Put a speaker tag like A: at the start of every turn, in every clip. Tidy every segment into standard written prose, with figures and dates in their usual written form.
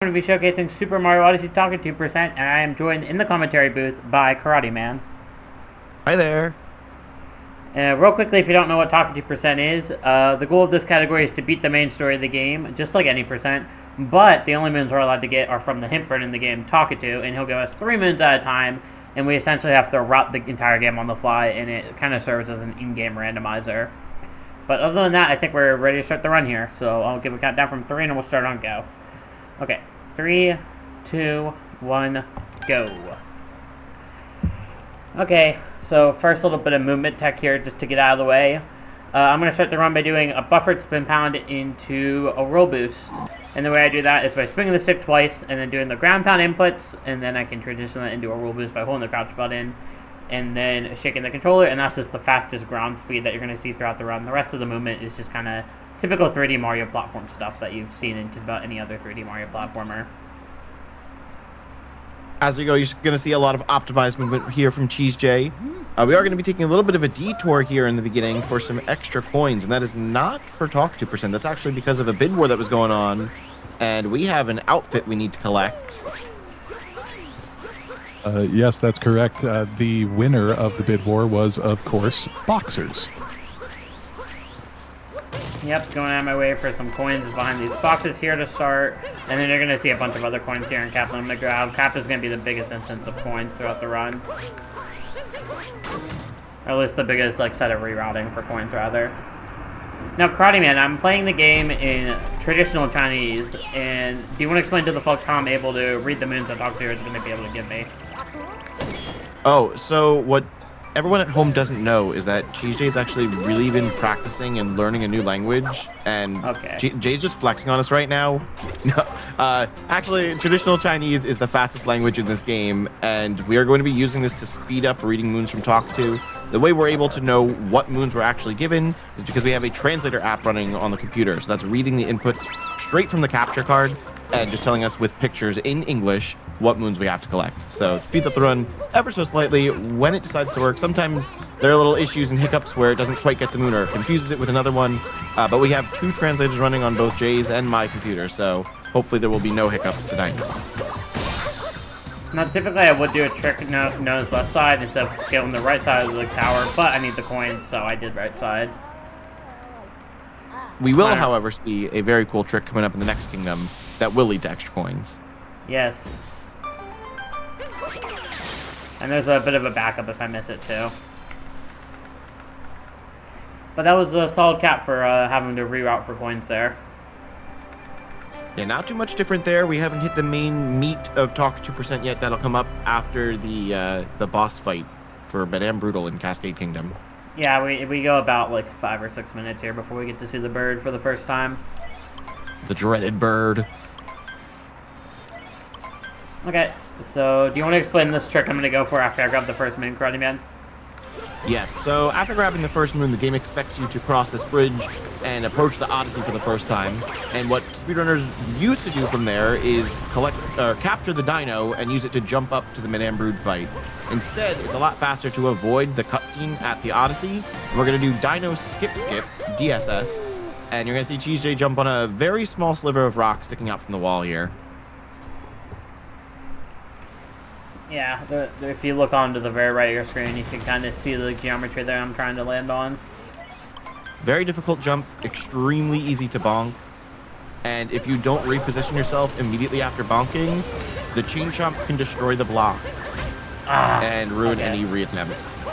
A: I'm going to be showcasing Super Mario Odyssey Talkatoo percent, and I am joined in the commentary booth by Karate Man.
B: Hi there.
A: Real quickly, if you don't know what Talkatoo percent is, the goal of this category is to beat the main story of the game, just like any percent, but the only moons we're allowed to get are from the hint bird in the game, Talkatoo, and he'll give us 3 moons at a time, and we essentially have to route the entire game on the fly, and it kind of serves as an in-game randomizer. But other than that, I think we're ready to start the run here, so I'll give a countdown from 3 and we'll start on go. Okay, 3, 2, 1, go. Okay, so first little bit of movement tech here just to get out of the way. I'm going to start the run by doing a buffered spin pound into a roll boost. And the way I do that is by spinning the stick twice and then doing the ground pound inputs, and then I can transition that into a roll boost by holding the crouch button and then shaking the controller, and that's just the fastest ground speed that you're going to see throughout the run. The rest of the movement is just kind of typical 3D Mario platform stuff that you've seen in just about any other 3D Mario platformer.
B: As we go, you're going to see a lot of optimized movement here from CheeseJay. We are going to be taking a little bit of a detour here in the beginning for some extra coins, and that is not for Talkatoo percent. That's actually because of a bid war that was going on, and we have an outfit we need to collect.
C: Yes, that's correct. The winner of the bid war was, of course, boxers.
A: Yep, going out of my way for some coins behind these boxes here to start, and then you're going to see a bunch of other coins here in Cap I'm going to grab. Cap is going to be the biggest instance of coins throughout the run. Or at least the biggest set of rerouting for coins, rather. Now, Karate Man, I'm playing the game in traditional Chinese, and do you want to explain to the folks how I'm able to read the moons that Talkatoo is going to be able to give me?
B: Oh, so what everyone at home doesn't know is that CheeseJay's actually really been practicing and learning a new language, and Jay's just flexing on us right now. No, actually, traditional Chinese is the fastest language in this game, and we are going to be using this to speed up reading moons from Talkatoo. The way we're able to know what moons we're actually given is because we have a translator app running on the computer, so that's reading the inputs straight from the capture card and just telling us with pictures in English what moons we have to collect. So it speeds up the run ever so slightly when it decides to work. Sometimes there are little issues and hiccups where it doesn't quite get the moon or confuses it with another one, but we have 2 translators running on both Jay's and my computer, so hopefully there will be no hiccups tonight.
A: Now, typically I would do a trick known as left side instead of scaling the right side of the tower, but I need the coins, so I did right side.
B: We will, however, see a very cool trick coming up in the next kingdom that will lead to extra coins.
A: Yes. And there's a bit of a backup if I miss it, too. But that was a solid cap for having to reroute for coins there.
B: Yeah, not too much different there. We haven't hit the main meat of Talkatoo percent yet. That'll come up after the boss fight for Madame Brutal in Cascade Kingdom.
A: Yeah, we go about 5 or 6 minutes here before we get to see the bird for the first time.
B: The dreaded bird.
A: Okay, so do you want to explain this trick I'm going to go for after I grab the first moon, Karate Man?
B: Yes, so after grabbing the first moon, the game expects you to cross this bridge and approach the Odyssey for the first time. And what speedrunners used to do from there is capture the dino and use it to jump up to the Madame Brood fight. Instead, it's a lot faster to avoid the cutscene at the Odyssey. And we're going to do Dino Skip, DSS, and you're going to see CheeseJay jump on a very small sliver of rock sticking out from the wall here.
A: Yeah, if you look onto the very right of your screen, you can kind of see the geometry there I'm trying to land on.
B: Very difficult jump, extremely easy to bonk. And if you don't reposition yourself immediately after bonking, the chain chomp can destroy the block and ruin any reattempts.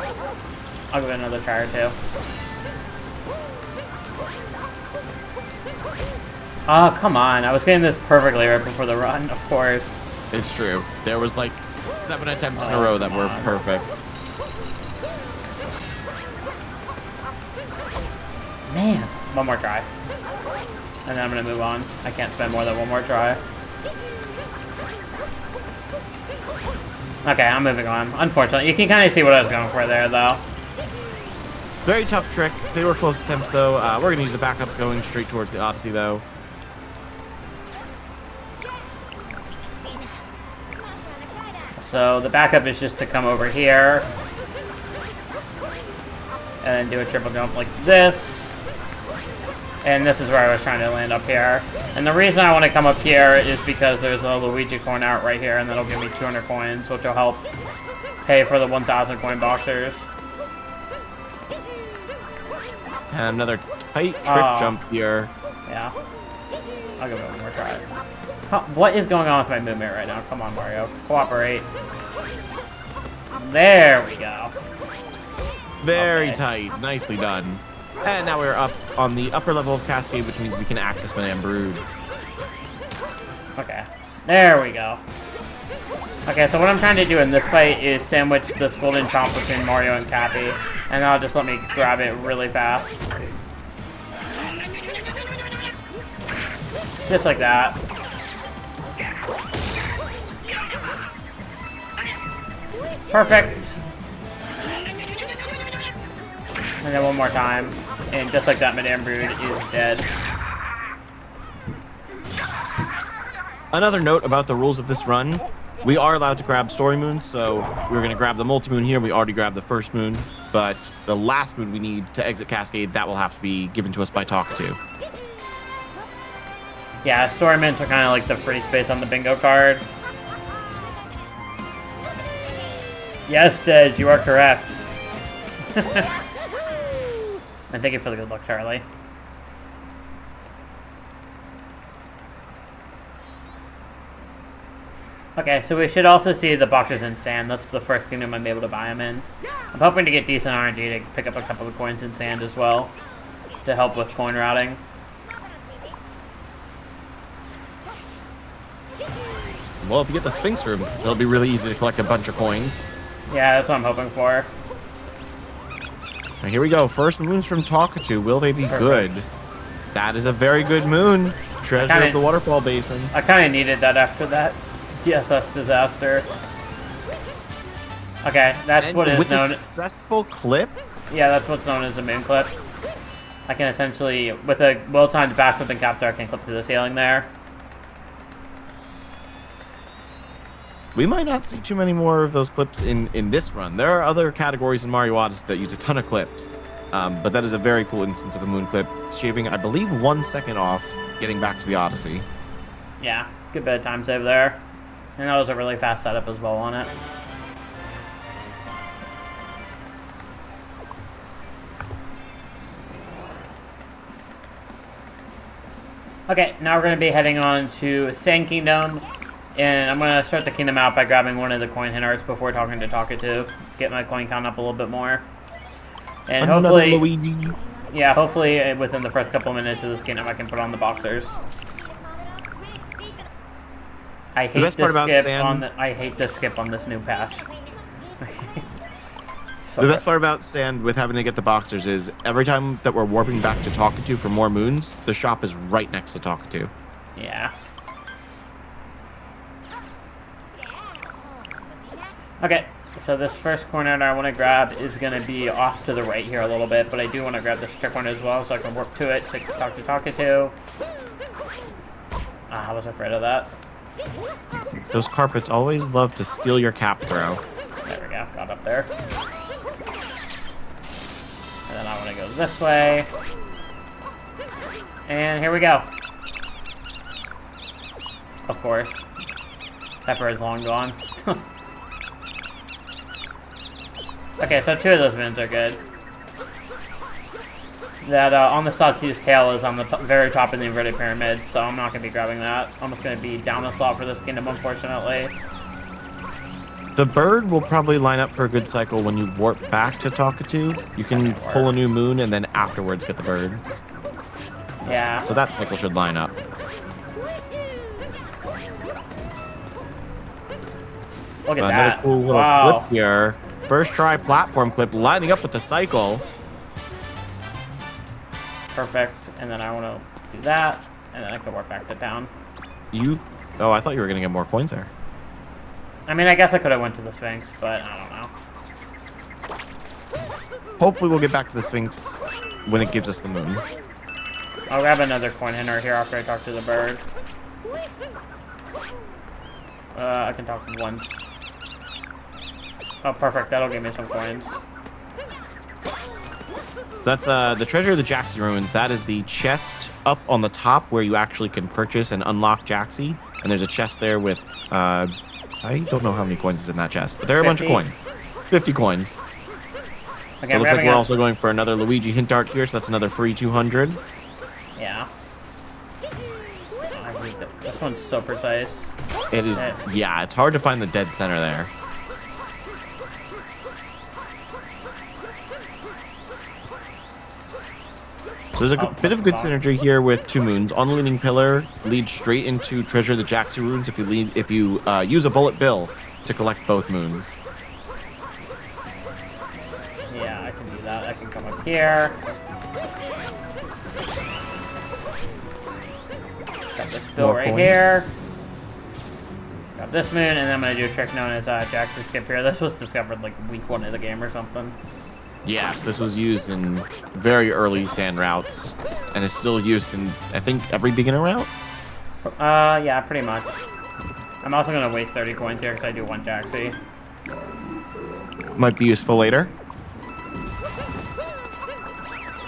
A: I'll give it another try or two. Oh, come on. I was getting this perfectly right before the run, of course.
B: It's true. There was 7 attempts in a row that were perfect.
A: Man, one more try. And then I'm going to move on. I can't spend more than one more try. Okay, I'm moving on. Unfortunately, you can kind of see what I was going for there, though.
B: Very tough trick. They were close attempts, though. We're going to use the backup going straight towards the Odyssey, though.
A: So the backup is just to come over here and then do a triple jump like this. And this is where I was trying to land up here. And the reason I want to come up here is because there's a Luigi coin out right here, and that'll give me 200 coins, which will help pay for the 1,000 coin boxers.
B: And another tight trick jump here.
A: Yeah. I'll give it one more try. What is going on with my movement right now? Come on, Mario. Cooperate. There we go.
B: Very tight. Nicely done. And now we're up on the upper level of Cascade, which means we can access Madame Brood.
A: Okay. There we go. Okay, so what I'm trying to do in this fight is sandwich this golden chomp between Mario and Cappy. And that'll just let me grab it really fast. Just like that. Perfect. And then one more time. And just like that, Madame Brood is dead.
B: Another note about the rules of this run. We are allowed to grab story moons, so we're going to grab the multi-moon here. We already grabbed the first moon, but the last moon we need to exit Cascade, that will have to be given to us by Talkatoo.
A: Yeah, story moons are kind of like the free space on the bingo card. Yes, Dej, you are correct. And thank you for the good luck, Charlie. Okay, so we should also see the boxers in sand. That's the first kingdom I'm able to buy them in. I'm hoping to get decent RNG to pick up a couple of coins in sand as well, to help with coin routing.
B: Well, if you get the Sphinx room, it'll be really easy to collect a bunch of coins.
A: Yeah, that's what I'm hoping for.
B: Now here we go. First moons from Talkatoo. Will they be good? That is a very good moon. Treasure of the waterfall basin.
A: I kind of needed that after that DSS disaster. Okay, that's what is known.
B: With a successful clip?
A: Yeah, that's what's known as a moon clip. I can essentially, with a well-timed backflip and capture, I can clip to the ceiling there.
B: We might not see too many more of those clips in this run. There are other categories in Mario Odyssey that use a ton of clips, but that is a very cool instance of a moon clip, shaving, I believe, 1 second off getting back to the Odyssey.
A: Yeah, good bit of time save there. And that was a really fast setup as well on it. Okay, now we're going to be heading on to Sand Kingdom. And I'm going to start the kingdom out by grabbing one of the coin hint arts before talking to Talkatoo. Get my coin count up a little bit more. And hopefully,
B: Luigi.
A: Yeah, hopefully within the first couple of minutes of this kingdom I can put on the boxers. I hate to skip on this new patch.
B: The best part about Sand with having to get the boxers is every time that we're warping back to Talkatoo for more moons, the shop is right next to Talkatoo.
A: Yeah. Okay, so this first corner that I want to grab is going to be off to the right here a little bit, but I do want to grab this trick one as well so I can work to it to talk to Talkatoo. I was afraid of that.
B: Those carpets always love to steal your cap throw.
A: There we go, got up there. And then I want to go this way. And here we go. Of course. Pepper is long gone. Okay, so 2 of those moons are good. That on the Sawtooth's tail is on the very top of the inverted pyramid, so I'm not going to be grabbing that. I'm just going to be down a slot for this kingdom, unfortunately.
B: The bird will probably line up for a good cycle when you warp back to Talkatoo. You can pull a new moon and then afterwards get the bird.
A: Yeah.
B: So that cycle should line up.
A: Look at
B: Another
A: that.
B: cool little clip here. First try platform clip lining up with the cycle.
A: Perfect. And then I want to do that, and then I can work back to town.
B: Oh, I thought you were going to get more coins there.
A: I mean, I guess I could have went to the Sphinx, but I don't know.
B: Hopefully we'll get back to the Sphinx when it gives us the moon.
A: I'll grab another coin hinter here after I talk to the bird. I can talk once. Oh, perfect. That'll give me some coins.
B: So that's the treasure of the Jaxi ruins. That is the chest up on the top where you actually can purchase and unlock Jaxi. And there's a chest there with, I don't know how many coins is in that chest, but there are a bunch of coins. 50 coins. Okay, so it looks like we're also going for another Luigi hint art here, so that's another free 200.
A: Yeah. This one's so precise.
B: It is, yeah, it's hard to find the dead center there. So there's a bit of good synergy here with two moons. On the leaning pillar leads straight into treasure of the Jaxi runes if you use a bullet bill to collect both moons.
A: Yeah, I can do that. I can come up here. Got this bill right here. Got this moon, and then I'm gonna do a trick known as Jaxi skip here. This was discovered like week 1 of the game or something.
B: Yes, this was used in very early sand routes, and is still used in, I think, every beginner route?
A: Yeah, pretty much. I'm also going to waste 30 coins here because I do want Jaxi.
B: Might be useful later.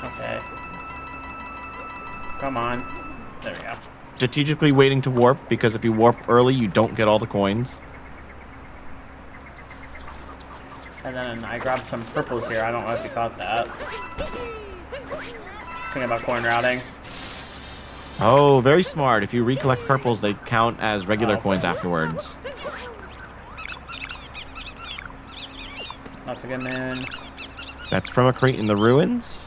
A: Okay. Come on. There we go.
B: Strategically waiting to warp, because if you warp early, you don't get all the coins.
A: And then I grabbed some purples here. I don't know if you caught that. Thinking about coin routing.
B: Oh, very smart. If you recollect purples, they count as regular coins afterwards.
A: That's a good moon.
B: That's from a crate in the ruins.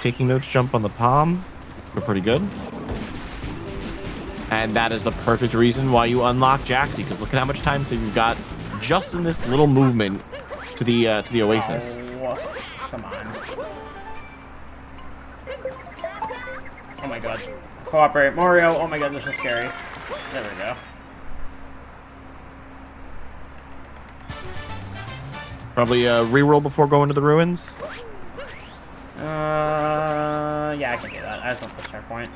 B: Taking notes, jump on the palm. We're pretty good. And that is the perfect reason why you unlock Jaxi, because look at how much time save you've got just in this little movement to the oasis.
A: Oh, come on. Oh my god. Cooperate, Mario. Oh my god, this is scary. There we go.
B: Probably reroll before going to the ruins.
A: Yeah, I can do that. I just want the checkpoint.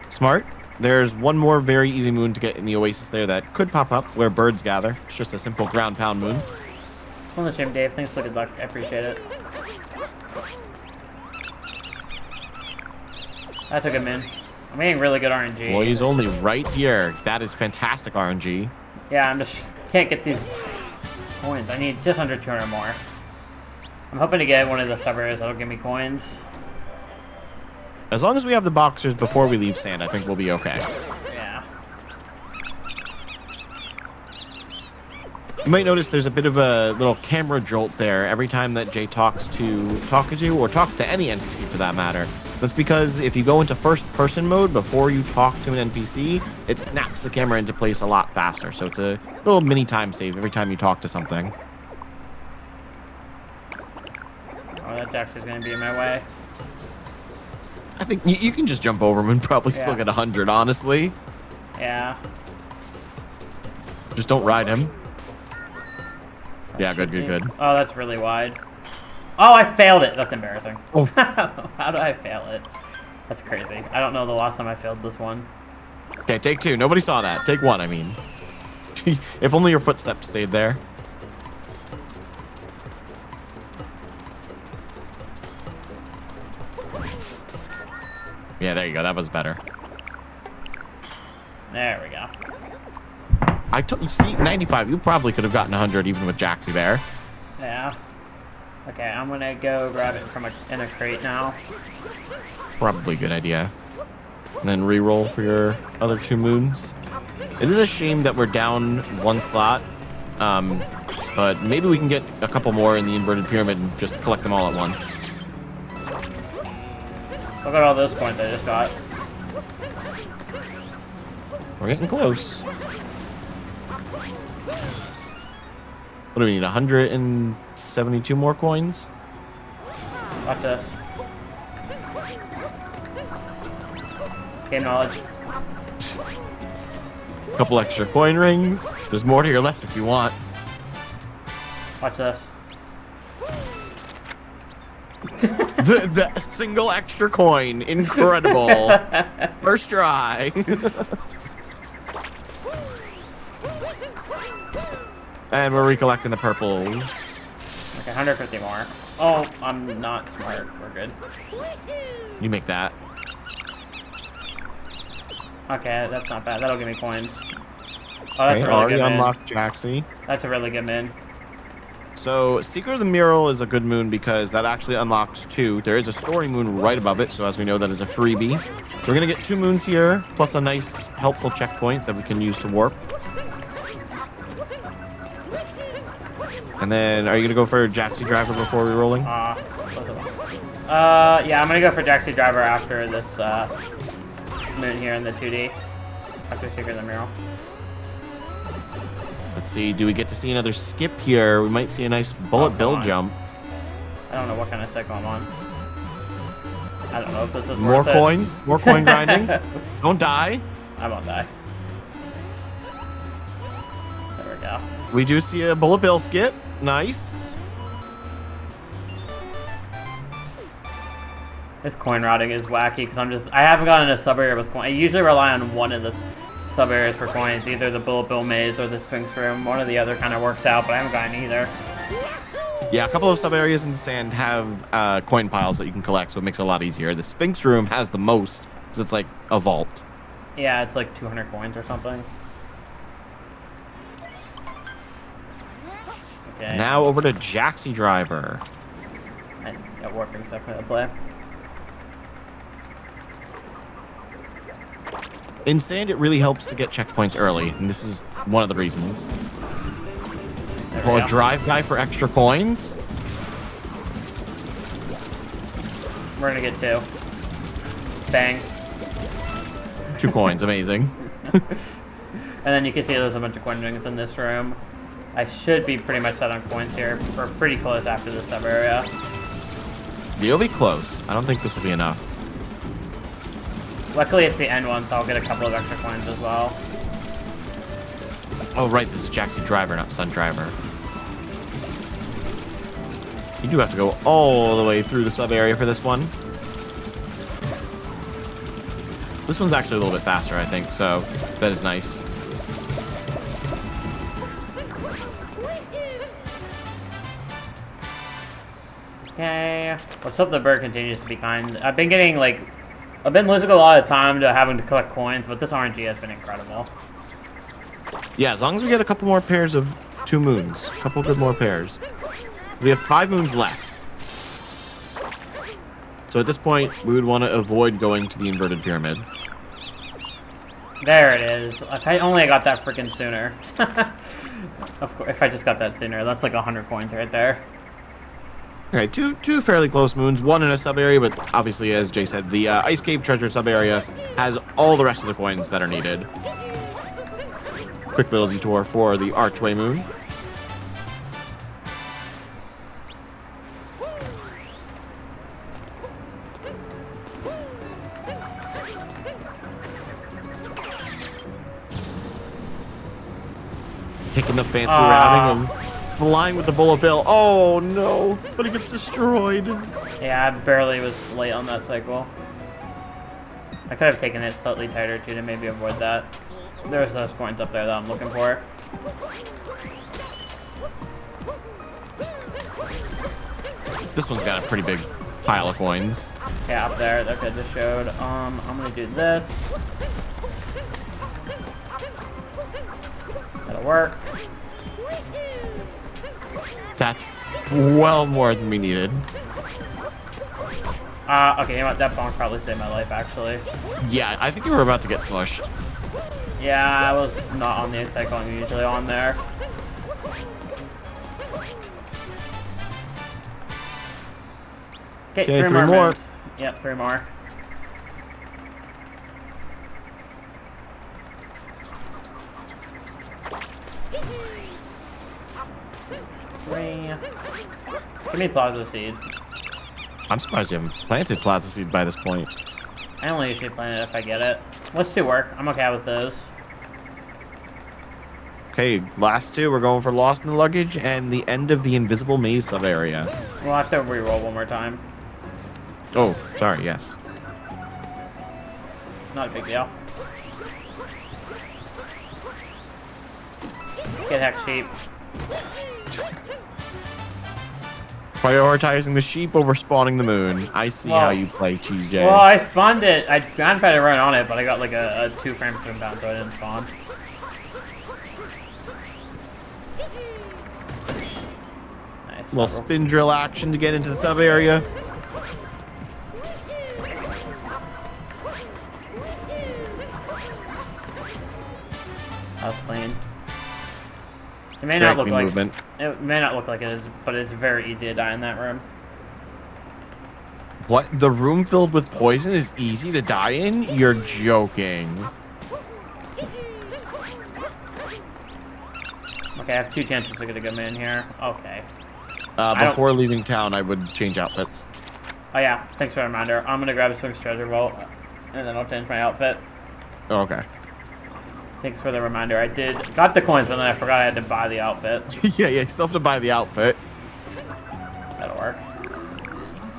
B: Smart. There's one more very easy moon to get in the oasis there that could pop up where birds gather. It's just a simple ground pound moon.
A: On the stream, Dave. Thanks for good luck. I appreciate it. That's a good moon. I'm getting really good RNG.
B: Well, he's only right here. That is fantastic RNG.
A: Yeah, I'm just can't get these coins. I need just under 200 more. I'm hoping to get one of the suburbs that'll give me coins.
B: As long as we have the boxers before we leave sand, I think we'll be okay.
A: Yeah.
B: You might notice there's a bit of a little camera jolt there every time that Jay talks to Talkatoo, or talks to any NPC for that matter. That's because if you go into first-person mode before you talk to an NPC, it snaps the camera into place a lot faster. So it's a little mini time save every time you talk to something.
A: Oh, that Jaxi's gonna be in my way.
B: I think you can just jump over him and probably still get 100, honestly.
A: Yeah.
B: Just don't ride him. Yeah, good.
A: Oh, that's really wide. Oh, I failed it. That's embarrassing.
B: Oh.
A: How did I fail it? That's crazy. I don't know the last time I failed this one.
B: Okay, take 2. Nobody saw that. Take 1, I mean. If only your footsteps stayed there. Yeah, there you go. That was better.
A: There we go.
B: You see, 95. You probably could have gotten 100 even with Jaxi there.
A: Yeah. Okay, I'm gonna go grab it from in a crate now.
B: Probably a good idea. And then re-roll for your other 2 moons. It is a shame that we're down 1 slot. But maybe we can get a couple more in the inverted pyramid and just collect them all at once.
A: Look at all those coins I just got.
B: We're getting close. What do we need? 172 more coins?
A: Watch this. Game knowledge.
B: A couple extra coin rings. There's more to your left if you want.
A: Watch this.
B: the single extra coin. Incredible. First try. And we're recollecting the purples.
A: Okay, 150 more. Oh, I'm not smart. We're good.
B: You make that.
A: Okay, that's not bad. That'll give me coins. Oh,
B: Okay,
A: that's a really
B: already
A: good moon.
B: unlocked Jaxie.
A: That's a really good moon.
B: So, Secret of the Mural is a good moon because that actually unlocks 2. There is a story moon right above it, so as we know, that is a freebie. We're going to get 2 moons here, plus a nice, helpful checkpoint that we can use to warp. And then, are you going to go for Jaxie Driver before we're rolling?
A: Yeah, I'm going to go for Jaxie Driver after this moon here in the 2D. After Secret of the Mural.
B: Let's see, do we get to see another skip here? We might see a nice bullet bill jump.
A: I don't know what kind of cycle I'm on. I don't know if this is
B: More
A: worth it.
B: coins, more coin grinding. Don't die.
A: I won't die. There we go.
B: We do see a bullet bill skip. Nice.
A: This coin routing is wacky because I haven't gotten a sub area with coin. I usually rely on one of the sub areas for coins, either the bullet bill maze or the Sphinx room. One or the other kind of works out, but I haven't gotten either.
B: Yeah, a couple of sub areas in the sand have coin piles that you can collect, so it makes it a lot easier. The Sphinx room has the most because it's like a vault.
A: Yeah, it's like 200 coins or something. Okay.
B: Now over to Jaxie Driver.
A: I got warping stuff for the play.
B: In sand, it really helps to get checkpoints early, and this is one of the reasons. Or a drive guy for extra coins.
A: We're gonna get 2. Bang.
B: 2 coins, amazing.
A: And then you can see there's a bunch of coin rings in this room. I should be pretty much set on coins here. We're pretty close after this sub area.
B: You'll be close. I don't think this will be enough.
A: Luckily, it's the end one, so I'll get a couple of extra coins as well.
B: Oh, right. This is Jaxie Driver, not Stunt Driver. You do have to go all the way through the sub area for this one. This one's actually a little bit faster, I think, so that is nice.
A: Okay. Let's hope the bird continues to be kind. I've been losing a lot of time to having to collect coins, but this RNG has been incredible.
B: Yeah, as long as we get a couple more pairs of 2 moons. A couple good more pairs. We have 5 moons left. So at this point, we would want to avoid going to the inverted pyramid.
A: There it is. If I only got that freaking sooner. Of course, if I just got that sooner. That's like 100 coins right there.
B: Okay, two fairly close moons, one in a sub-area, but obviously, as Jay said, the Ice Cave Treasure sub-area has all the rest of the coins that are needed. Quick little detour for the Archway Moon. Taking the fancy routing and flying with the bullet bill. Oh no, but it gets destroyed.
A: Yeah, I barely was late on that cycle. I could have taken it slightly tighter too to maybe avoid that. There's those coins up there that I'm looking for.
B: This one's got a pretty big pile of coins.
A: Yeah, up there. That I just showed. I'm gonna do this. That'll work.
B: That's well more than we needed.
A: Okay, you know what? That bonk probably saved my life, actually.
B: Yeah, I think you were about to get smushed.
A: Yeah, I was not on the cycle I'm usually on there. Okay, 3 more. Moons. Yep, 3 more. Give me Plaza Seed.
B: I'm surprised you haven't planted Plaza Seed by this point.
A: I only usually plant it if I get it. Let's do work. I'm okay with those.
B: Okay, last 2. We're going for Lost in the Luggage and the end of the Invisible Maze sub-area.
A: We'll have to re-roll one more time.
B: Oh, sorry, yes.
A: Not a big deal. Get Hex Sheep.
B: Prioritizing the sheep over spawning the moon. I see how you play, CheeseJay.
A: Well, I spawned it. I tried to run on it, but I got like a 2 frame per down, so I didn't spawn. Nice.
B: Little spin drill action to get into the sub area.
A: That was clean. It may not look like
B: movement.
A: It may not look like it is, but it's very easy to die in that room.
B: What? The room filled with poison is easy to die in? You're joking.
A: Okay, I have 2 chances to get a good man here. Okay.
B: Before leaving town, I would change outfits.
A: Oh yeah, thanks for the reminder. I'm gonna grab a Sphinx treasure vault, and then I'll change my outfit.
B: Oh, okay.
A: Thanks for the reminder. I got the coins, but then I forgot I had to buy the outfit.
B: yeah, you still have to buy the outfit.
A: That'll work.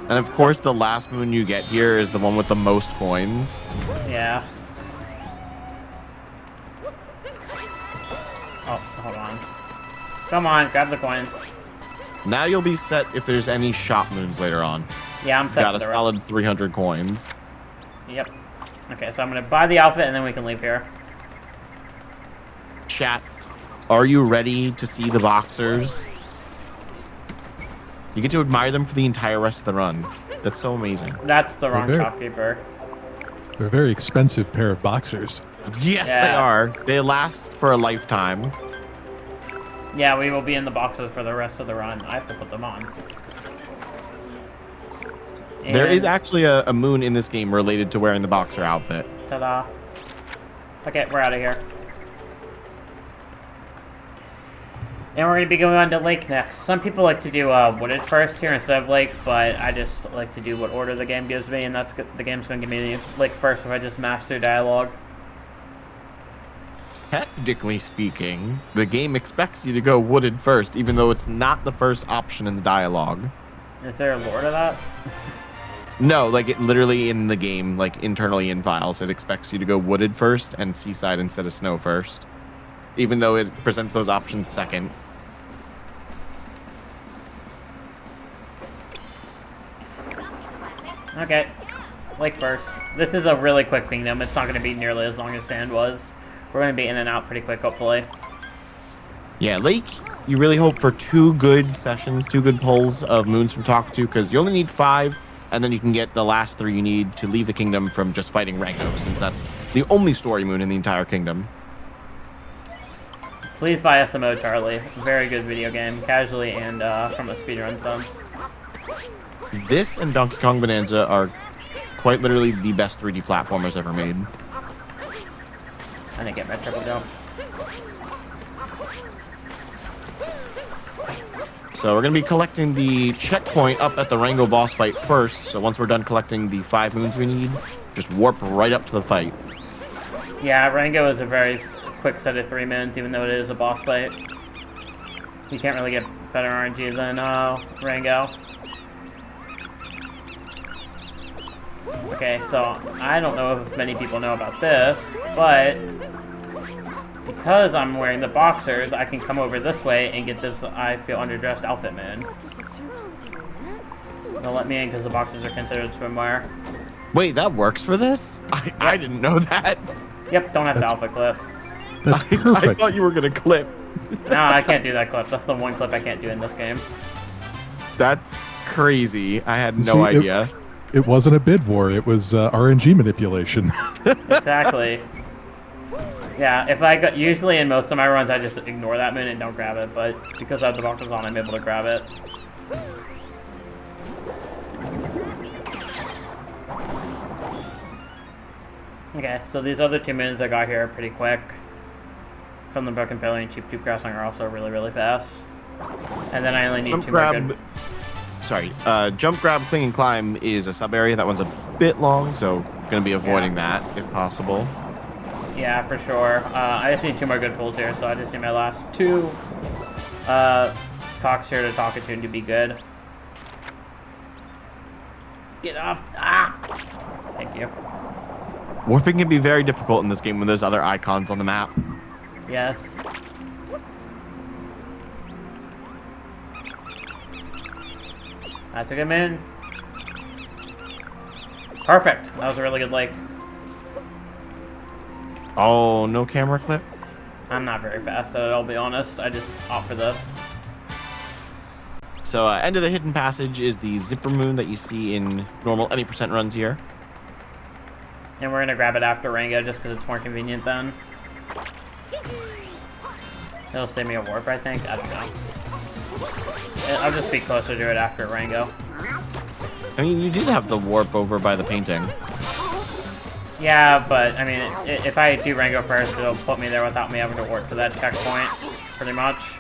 B: And of course, the last moon you get here is the one with the most coins.
A: Yeah. Oh, hold on. Come on, grab the coins.
B: Now you'll be set if there's any shop moons later on.
A: Yeah, I'm set.
B: Got a solid 300 coins.
A: Yep. Okay, so I'm gonna buy the outfit and then we can leave here.
B: Chat, are you ready to see the boxers? You get to admire them for the entire rest of the run. That's so amazing.
A: That's the wrong shopkeeper.
C: They're a very expensive pair of boxers.
B: Yes, they are. They last for a lifetime.
A: Yeah, we will be in the boxes for the rest of the run. I have to put them on. And
B: there is actually a moon in this game related to wearing the boxer outfit.
A: Ta-da. Okay, we're out of here. And we're going to be going on to Lake next. Some people like to do Wooded first here instead of Lake, but I just like to do what order the game gives me, and that's the game's going to give me Lake first if I just master dialogue.
B: Technically speaking, the game expects you to go Wooded first, even though it's not the first option in the dialogue.
A: Is there a lore to that?
B: No, like it literally in the game, like internally in files, it expects you to go Wooded first and Seaside instead of Snow first. Even though it presents those options second.
A: Okay, Lake first. This is a really quick kingdom. It's not going to be nearly as long as Sand was. We're going to be in and out pretty quick, hopefully.
B: Yeah, Lake, you really hope for 2 good sessions, 2 good pulls of moons from Talkatoo, because you only need 5, and then you can get the last 3 you need to leave the kingdom from just fighting Rango, since that's the only story moon in the entire kingdom.
A: Please buy SMO, Charlie. Very good video game, casually and from a speedrun sense.
B: This and Donkey Kong Bonanza are quite literally the best 3D platformers ever made.
A: I didn't get my triple jump.
B: So we're going to be collecting the checkpoint up at the Rango boss fight first. So once we're done collecting the 5 moons we need, just warp right up to the fight.
A: Yeah, Rango is a very quick set of 3 minutes, even though it is a boss fight. You can't really get better RNG than Rango. Okay, so I don't know if many people know about this, but because I'm wearing the boxers, I can come over this way and get this I feel underdressed outfit man. They'll let me in because the boxers are considered swimwear.
B: Wait, that works for this? I didn't know that.
A: Yep, don't have to outfit clip.
C: That's perfect.
B: I thought you were going to clip.
A: No, I can't do that clip. That's the one clip I can't do in this game.
B: That's crazy. I had no idea.
C: It wasn't a bid war. It was RNG manipulation.
A: Exactly. Yeah, if I got, usually in most of my runs I just ignore that moon and don't grab it, but because I have the boxes on, I'm able to grab it. Okay, so these other 2 moons I got here are pretty quick. From the Broken Pillar and Cheap Tube Crossing are also really, really fast. And then I only need 2 more good...
B: Sorry, Jump, Grab, Cling, and Climb is a sub-area. That one's a bit long, so going to be avoiding that if possible.
A: Yeah, for sure. I just need 2 more good pulls here, so I just need my last 2 talks here to Talkatoo to be good. Get off! Ah! Thank you.
B: Warping can be very difficult in this game when there's other icons on the map.
A: Yes. That's a good moon. Perfect. That was a really good lake.
B: Oh, no camera clip?
A: I'm not very fast at it, I'll be honest. I just opt for this.
B: So, end of the hidden passage is the zipper moon that you see in normal any percent runs here.
A: And we're going to grab it after Rango just because it's more convenient then. It'll save me a warp, I think. I don't know. I'll just be closer to it after Rango.
B: I mean, you did have the warp over by the painting.
A: Yeah, but, I mean, if I do Rango first, it'll put me there without me having to warp to that checkpoint, pretty much.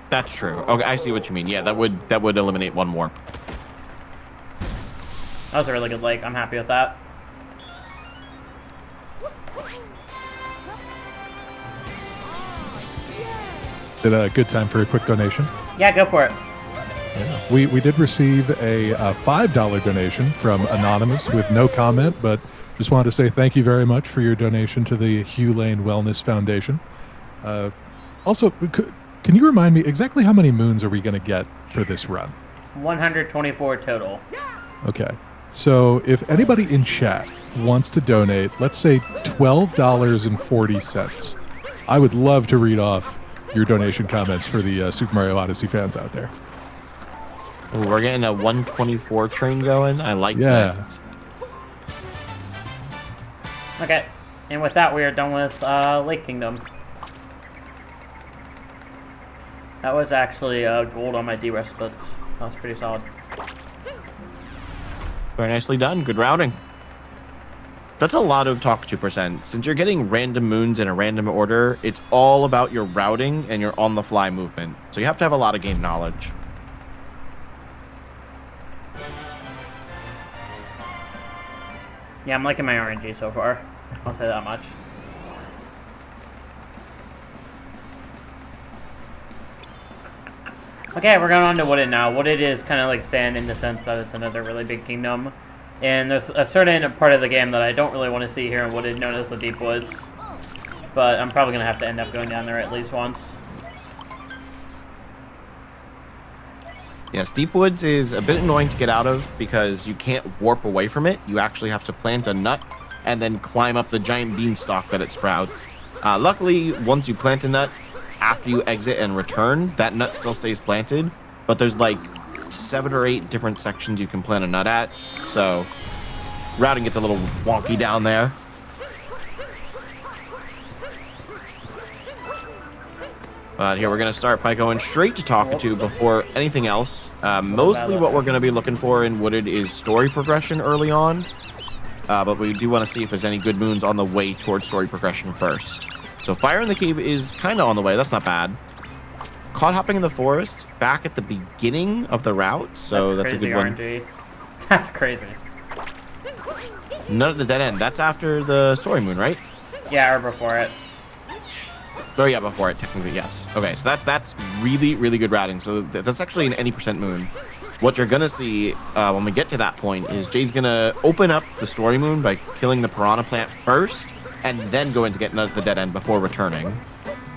B: That's true. Okay, I see what you mean. Yeah, that would eliminate one warp.
A: That was a really good lake. I'm happy with that.
C: Is it a good time for a quick donation?
A: Yeah, go for it.
C: Yeah. We did receive a $5 donation from Anonymous with no comment, but just wanted to say thank you very much for your donation to the Hugh Lane Wellness Foundation. Also, can you remind me exactly how many moons are we going to get for this run?
A: 124 total.
C: Okay. So if anybody in chat wants to donate, let's say $12.40, I would love to read off your donation comments for the Super Mario Odyssey fans out there.
B: Ooh, we're getting a 124 train going. I like that.
A: Okay. And with that, we are done with Lake Kingdom. That was actually gold on my D-Rest splits. That was pretty solid.
B: Very nicely done. Good routing. That's a lot of Talkatoo percent. Since you're getting random moons in a random order, it's all about your routing and your on-the-fly movement. So you have to have a lot of game knowledge.
A: Yeah, I'm liking my RNG so far. I'll say that much. Okay, we're going on to Wooded now. Wooded is kind of like Sand in the sense that it's another really big kingdom. And there's a certain part of the game that I don't really want to see here in Wooded, known as the Deep Woods. But I'm probably going to have to end up going down there at least once.
B: Yes, Deep Woods is a bit annoying to get out of because you can't warp away from it. You actually have to plant a nut and then climb up the giant beanstalk that it sprouts. Luckily, once you plant a nut, after you exit and return, that nut still stays planted. But there's like 7 or 8 different sections you can plant a nut at. So routing gets a little wonky down there. But here we're going to start by going straight to Talkatoo before anything else. Mostly what we're going to be looking for in Wooded is story progression early on. But we do want to see if there's any good moons on the way towards story progression first. So Fire in the Cave is kind of on the way. That's not bad. Caught Hopping in the Forest back at the beginning of the route. So that's a good one.
A: RNG. That's crazy.
B: None at the dead end. That's after the story moon, right?
A: Yeah, or before it.
B: Oh yeah, before it, technically, yes. Okay, so that's really, really good routing. So that's actually an any percent moon. What you're going to see when we get to that point is Jay's going to open up the story moon by killing the piranha plant first, and then going to get none at the dead end before returning.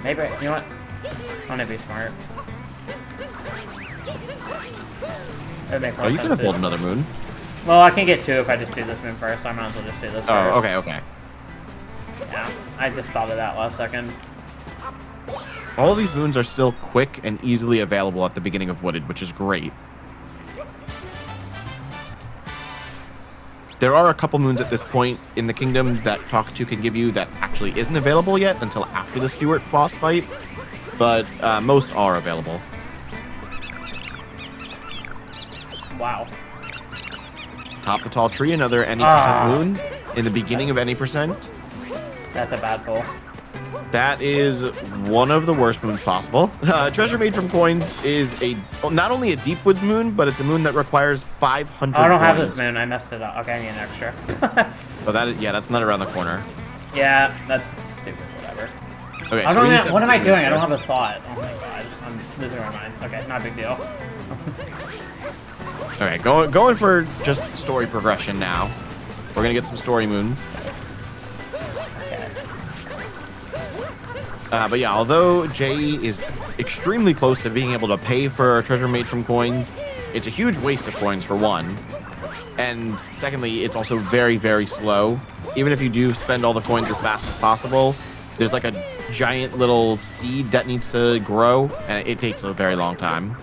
A: Maybe, you know what? I want to be smart.
B: Oh, you could have pulled another moon.
A: Well, I can get 2 if I just do this moon first, so I might as well just do this first.
B: Oh, okay.
A: Yeah, I just thought of that last second.
B: All of these moons are still quick and easily available at the beginning of Wooded, which is great. There are a couple moons at this point in the kingdom that Talkatoo can give you that actually isn't available yet until after the Stewart boss fight, but most are available.
A: Wow.
B: Top the Tall Tree, another any percent moon in the beginning of any percent.
A: That's a bad pull.
B: That is one of the worst moons possible. Treasure Made from Coins is not only a Deep Woods moon, but it's a moon that requires 500
A: I don't
B: coins.
A: have this moon. I messed it up. Okay, I need an extra.
B: So that's not around the corner.
A: Yeah, that's stupid. Whatever.
B: Okay,
A: What am I doing? I don't have a slot. Oh my god. I'm losing my mind. Okay, not a big deal.
B: Okay, going for just story progression now. We're going to get some story moons. But yeah, although Jay is extremely close to being able to pay for a Treasure Made from Coins, It's a huge waste of coins for one. And secondly, it's also very, very slow. Even if you do spend all the coins as fast as possible, there's like a giant little seed that needs to grow, and it takes a very long time.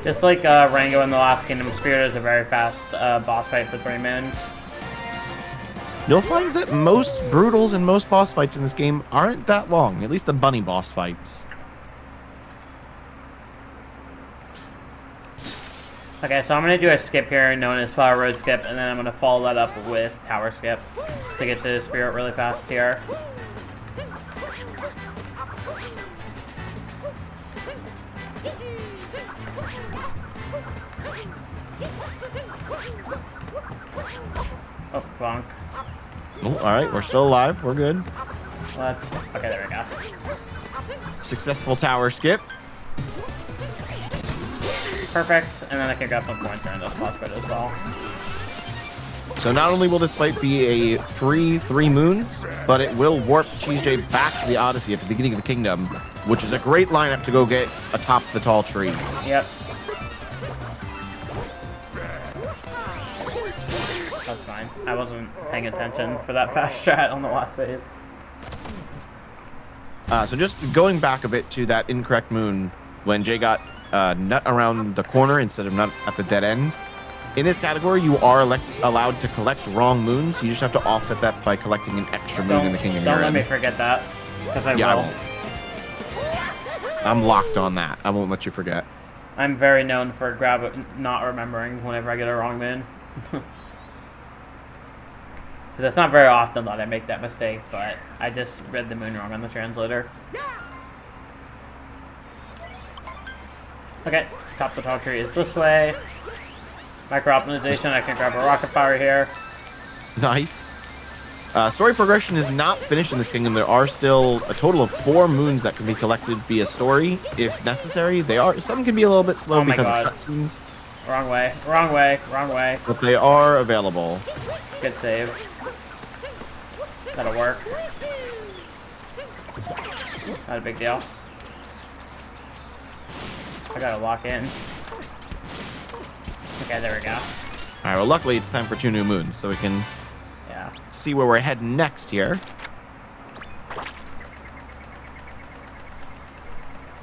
A: Just like Rango in the Last Kingdom, Spirit is a very fast boss fight for 3 minutes.
B: You'll find that most brutals and most boss fights in this game aren't that long, at least the bunny boss fights.
A: Okay, so I'm going to do a skip here known as Flower Road Skip, and then I'm going to follow that up with Tower Skip to get to Spirit really fast here. Oh, bonk.
B: Oh, all right, we're still alive. We're good.
A: Let's... Okay, there we go.
B: Successful tower skip.
A: Perfect, and then I can grab some points during this boss fight as well.
B: So not only will this fight be a free 3 moons, but it will warp CheeseJay back to the Odyssey at the beginning of the kingdom, which is a great lineup to go get atop the tall tree.
A: Yep. That's fine. I wasn't paying attention for that fast strat on the last phase.
B: So just going back a bit to that incorrect moon when Jay got nut around the corner instead of nut at the dead end. In this category, you are allowed to collect wrong moons. You just have to offset that by collecting an extra moon in the kingdom.
A: Don't let me forget that, because I will.
B: I'm locked on that. I won't let you forget.
A: I'm very known for not remembering whenever I get a wrong moon. Because it's not very often that I make that mistake, but I just read the moon wrong on the translator. Okay, top the tall tree is this way. Micro optimization, I can grab a rocket power here.
B: Nice. Story progression is not finished in this kingdom. There are still a total of 4 moons that can be collected via story, if necessary. Some can be a little bit slow because of cutscenes.
A: Wrong way, wrong way, wrong way.
B: But they are available.
A: Good save. That'll work. Not a big deal. I gotta lock in. Okay, there we go.
B: Alright, well luckily it's time for 2 new moons, so we can see where we're heading next here.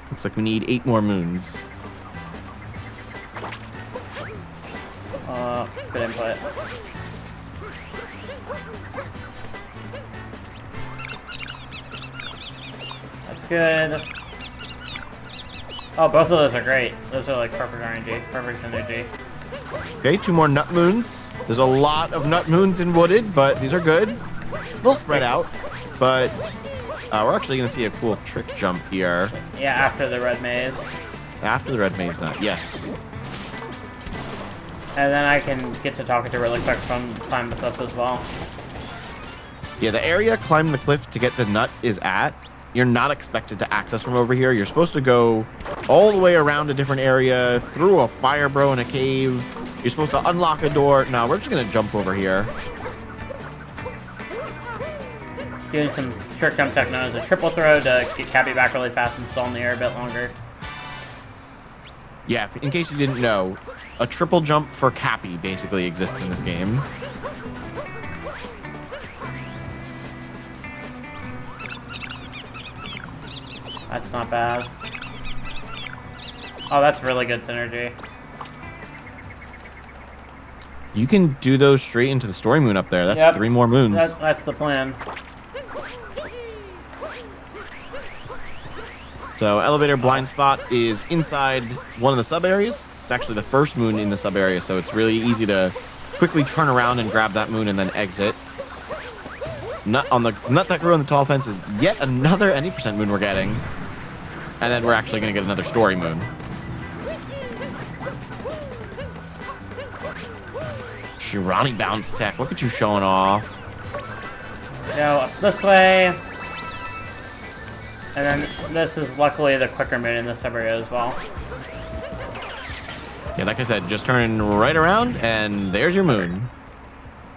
B: Looks like we need 8 more moons.
A: Good input. That's good. Oh, both of those are great. Those are like perfect RNG, perfect synergy.
B: Okay, 2 more nut moons. There's a lot of nut moons in Wooded, but these are good. They'll spread out, but we're actually going to see a cool trick jump here.
A: Yeah, after the red maze.
B: After the red maze nut, yes.
A: And then I can get to Talkatoo really quick from climb the cliff as well.
B: Yeah, the area climb the cliff to get the nut is at. You're not expected to access from over here. You're supposed to go all the way around a different area, through a fire bro in a cave. You're supposed to unlock a door. No, we're just going to jump over here.
A: Doing some trick jump tech known as a triple throw to get Cappy back really fast and stall in the air a bit longer.
B: Yeah, in case you didn't know, a triple jump for Cappy basically exists in this game.
A: That's not bad. Oh, that's really good synergy.
B: You can do those straight into the story moon up there. That's 3 more moons.
A: That's the plan.
B: So elevator blind spot is inside one of the sub areas. It's actually the first moon in the sub area, so it's really easy to quickly turn around and grab that moon and then exit. Nut that grew on the tall fence is yet another any percent moon we're getting. And then we're actually going to get another story moon. Shirani bounce tech. Look at you showing off.
A: Go up this way. And then this is luckily the quicker moon in this area as well.
B: Yeah, like I said, just turn right around and there's your moon.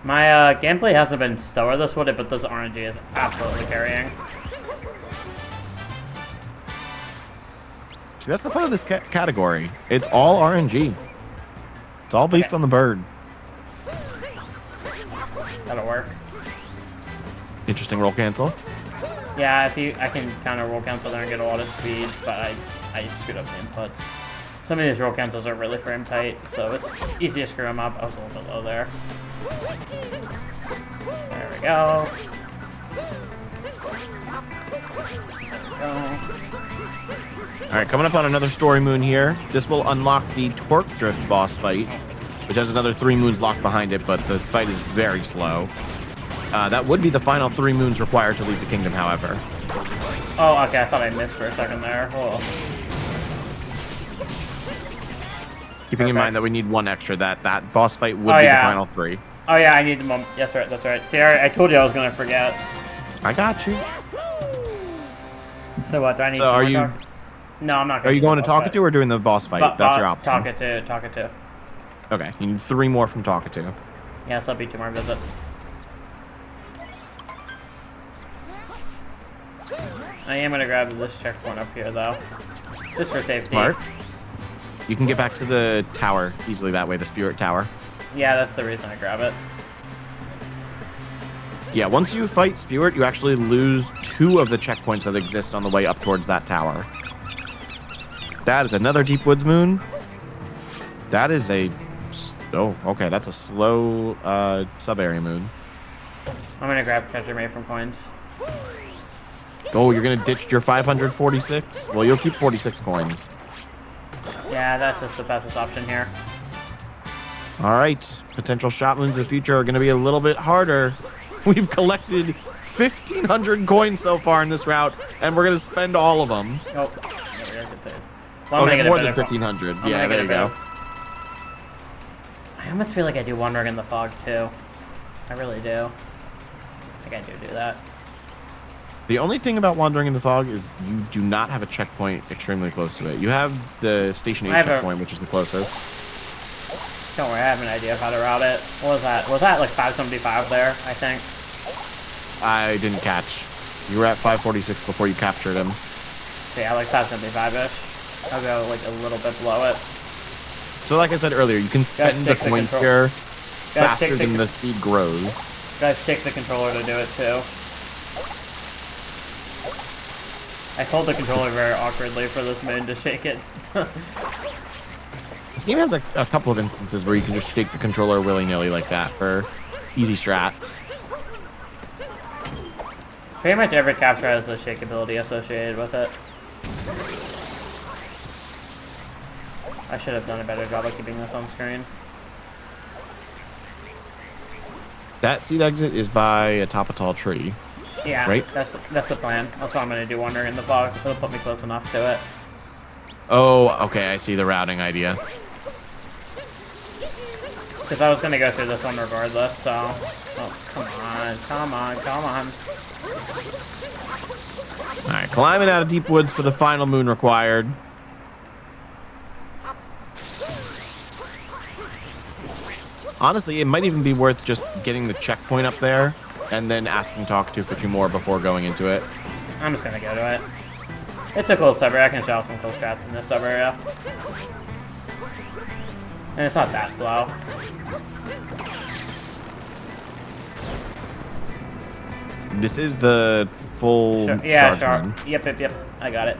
A: My gameplay hasn't been stellar this wood, but this RNG is absolutely carrying.
B: See, that's the fun of this category. It's all RNG. It's all based on the bird.
A: That'll work.
B: Interesting roll cancel.
A: Yeah, I can counter roll cancel there and get a lot of speed, but I screwed up the inputs. Some of these roll cancels are really frame tight, so it's easy to screw them up. I was a little bit low there. There we go.
B: All right, coming up on another story moon here. This will unlock the Torque Drift boss fight, which has another 3 moons locked behind it, but the fight is very slow. That would be the final 3 moons required to leave the kingdom, however.
A: Oh, okay. I thought I missed for a second there. Whoa.
B: Keeping in mind that we need 1 extra, that boss fight would be the final 3.
A: Oh yeah, I need the moment. Yes, right. That's right. See, I told you I was gonna forget.
B: I got you.
A: So what? Do I need?
B: So are you?
A: No, I'm not.
B: Are you going to Talkatoo or doing the boss fight? That's your option.
A: Talkatoo.
B: Okay, you need 3 more from Talkatoo.
A: Yeah, so that'll be 2 more visits. I am gonna grab this checkpoint up here though, just for safety.
B: Smart. You can get back to the tower easily that way, the Spirit Tower.
A: Yeah, that's the reason I grab it.
B: Yeah, once you fight Spirit, you actually lose 2 of the checkpoints that exist on the way up towards that tower. That is another Deep Woods moon. That is a... Oh, okay, that's a slow sub-area moon.
A: I'm gonna grab Catcher May from coins.
B: Oh, you're gonna ditch your 546? Well, you'll keep 46 coins.
A: Yeah, that's just the fastest option here.
B: All right, potential shot moons in the future are gonna be a little bit harder. We've collected 1,500 coins so far in this route, and we're gonna spend all of them.
A: Oh, well,
B: okay, more than 1,500. Yeah, there you go.
A: I almost feel like I do Wandering in the Fog too. I really do. I think I do that.
B: The only thing about Wandering in the Fog is you do not have a checkpoint extremely close to it. You have the Station 8 checkpoint, which is the closest.
A: Don't worry, I have an idea of how to route it. What was that? Was that like 575 there, I think?
B: I didn't catch. You were at 546 before you captured him.
A: So yeah, like 575-ish. I'll go like a little bit below it.
B: So like I said earlier, you can spend the coin sphere faster than the speed grows.
A: Gotta shake the controller to do it too. I hold the controller very awkwardly for this moon to shake it.
B: This game has a couple of instances where you can just shake the controller willy-nilly like that for easy strats.
A: Pretty much every capture has a shake ability associated with it. I should have done a better job of keeping this on screen.
B: That seed exit is by atop a tall tree.
A: Yeah,
B: right?
A: That's the plan. That's what I'm going to do, Wandering in the Fog. It'll put me close enough to it.
B: Oh, okay, I see the routing idea.
A: Because I was going to go through this one regardless, so... Oh, come on.
B: Alright, climbing out of Deep Woods for the final moon required. Honestly, it might even be worth just getting the checkpoint up there and then asking Talkatoo for 2 more before going into it.
A: I'm just going to go to it. It's a cool sub area. I can show off some cool strats in this sub area. And it's not that slow.
B: This is the full
A: charge moon. Yep. I got it.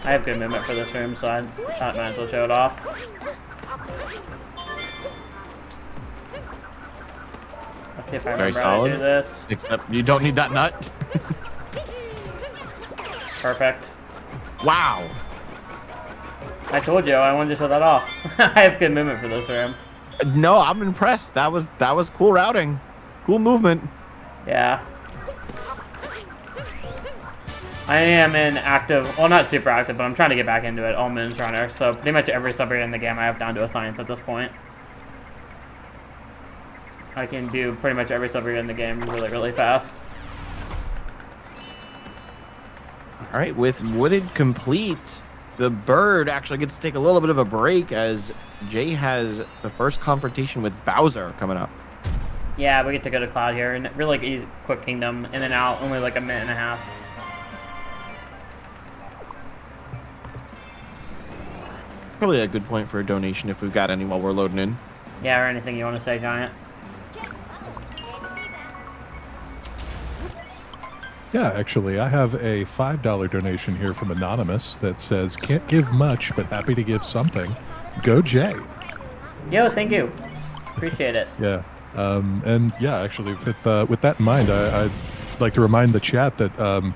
A: I have good movement for this room, so I might as well show it off. Let's see if I remember how to do this.
B: Except you don't need that nut.
A: Perfect.
B: Wow.
A: I told you I wanted to show that off. I have good movement for this room.
B: No, I'm impressed. That was cool routing. Cool movement.
A: Yeah. I am in active, well, not super active, but I'm trying to get back into it, all moons runner. So pretty much every sub-area in the game I have down to a science at this point. I can do pretty much every sub-area in the game really, really fast.
B: All right, with Wooded complete, the bird actually gets to take a little bit of a break as Jay has the first confrontation with Bowser coming up.
A: Yeah, we get to go to Cloud here, and really easy, quick kingdom, in and out, only like a minute and a half.
B: Probably a good point for a donation if we've got any while we're loading in.
A: Yeah, or anything you want to say, Giant?
C: Yeah, actually, I have a $5 donation here from Anonymous that says, can't give much, but happy to give something. Go Jay.
A: Yo, thank you. Appreciate it.
C: Yeah. And yeah, actually, with that in mind, I'd like to remind the chat that,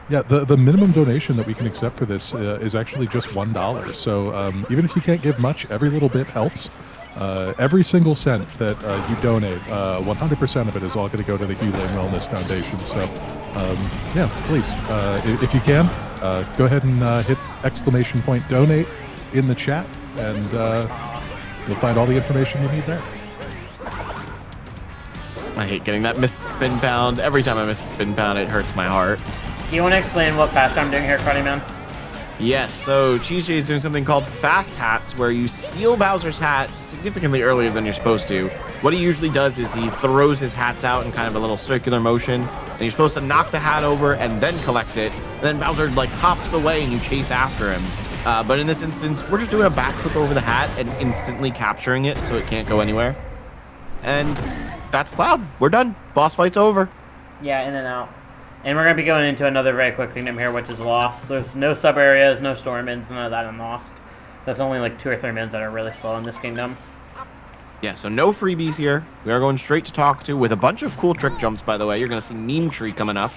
C: yeah, the minimum donation that we can accept for this is actually just $1. So even if you can't give much, every little bit helps. Every single cent that you donate, 100% of it is all going to go to the Hugh Lane Wellness Foundation. So, yeah, please, if you can, go ahead and hit ! donate in the chat, and you'll find all the information you need there.
B: I hate getting that missed spin pound. Every time I miss a spin pound, it hurts my heart.
A: Do you want to explain what fast I'm doing here, Cruddy Man?
B: Yes, so CheeseJay is doing something called fast hats, where you steal Bowser's hat significantly earlier than you're supposed to. What he usually does is he throws his hats out in kind of a little circular motion, and you're supposed to knock the hat over and then collect it. Then Bowser like hops away and you chase after him. But in this instance, we're just doing a backflip over the hat and instantly capturing it so it can't go anywhere. And that's Cloud. We're done. Boss fight's over.
A: Yeah, in and out. And we're going to be going into another very quick kingdom here, which is Lost. There's no sub-areas, no storm mins, none of that in Lost. There's only like 2 or 3 mins that are really slow in this kingdom.
B: Yeah, so no freebies here. We are going straight to Talkatoo with a bunch of cool trick jumps, by the way. You're going to see Meme Tree coming up.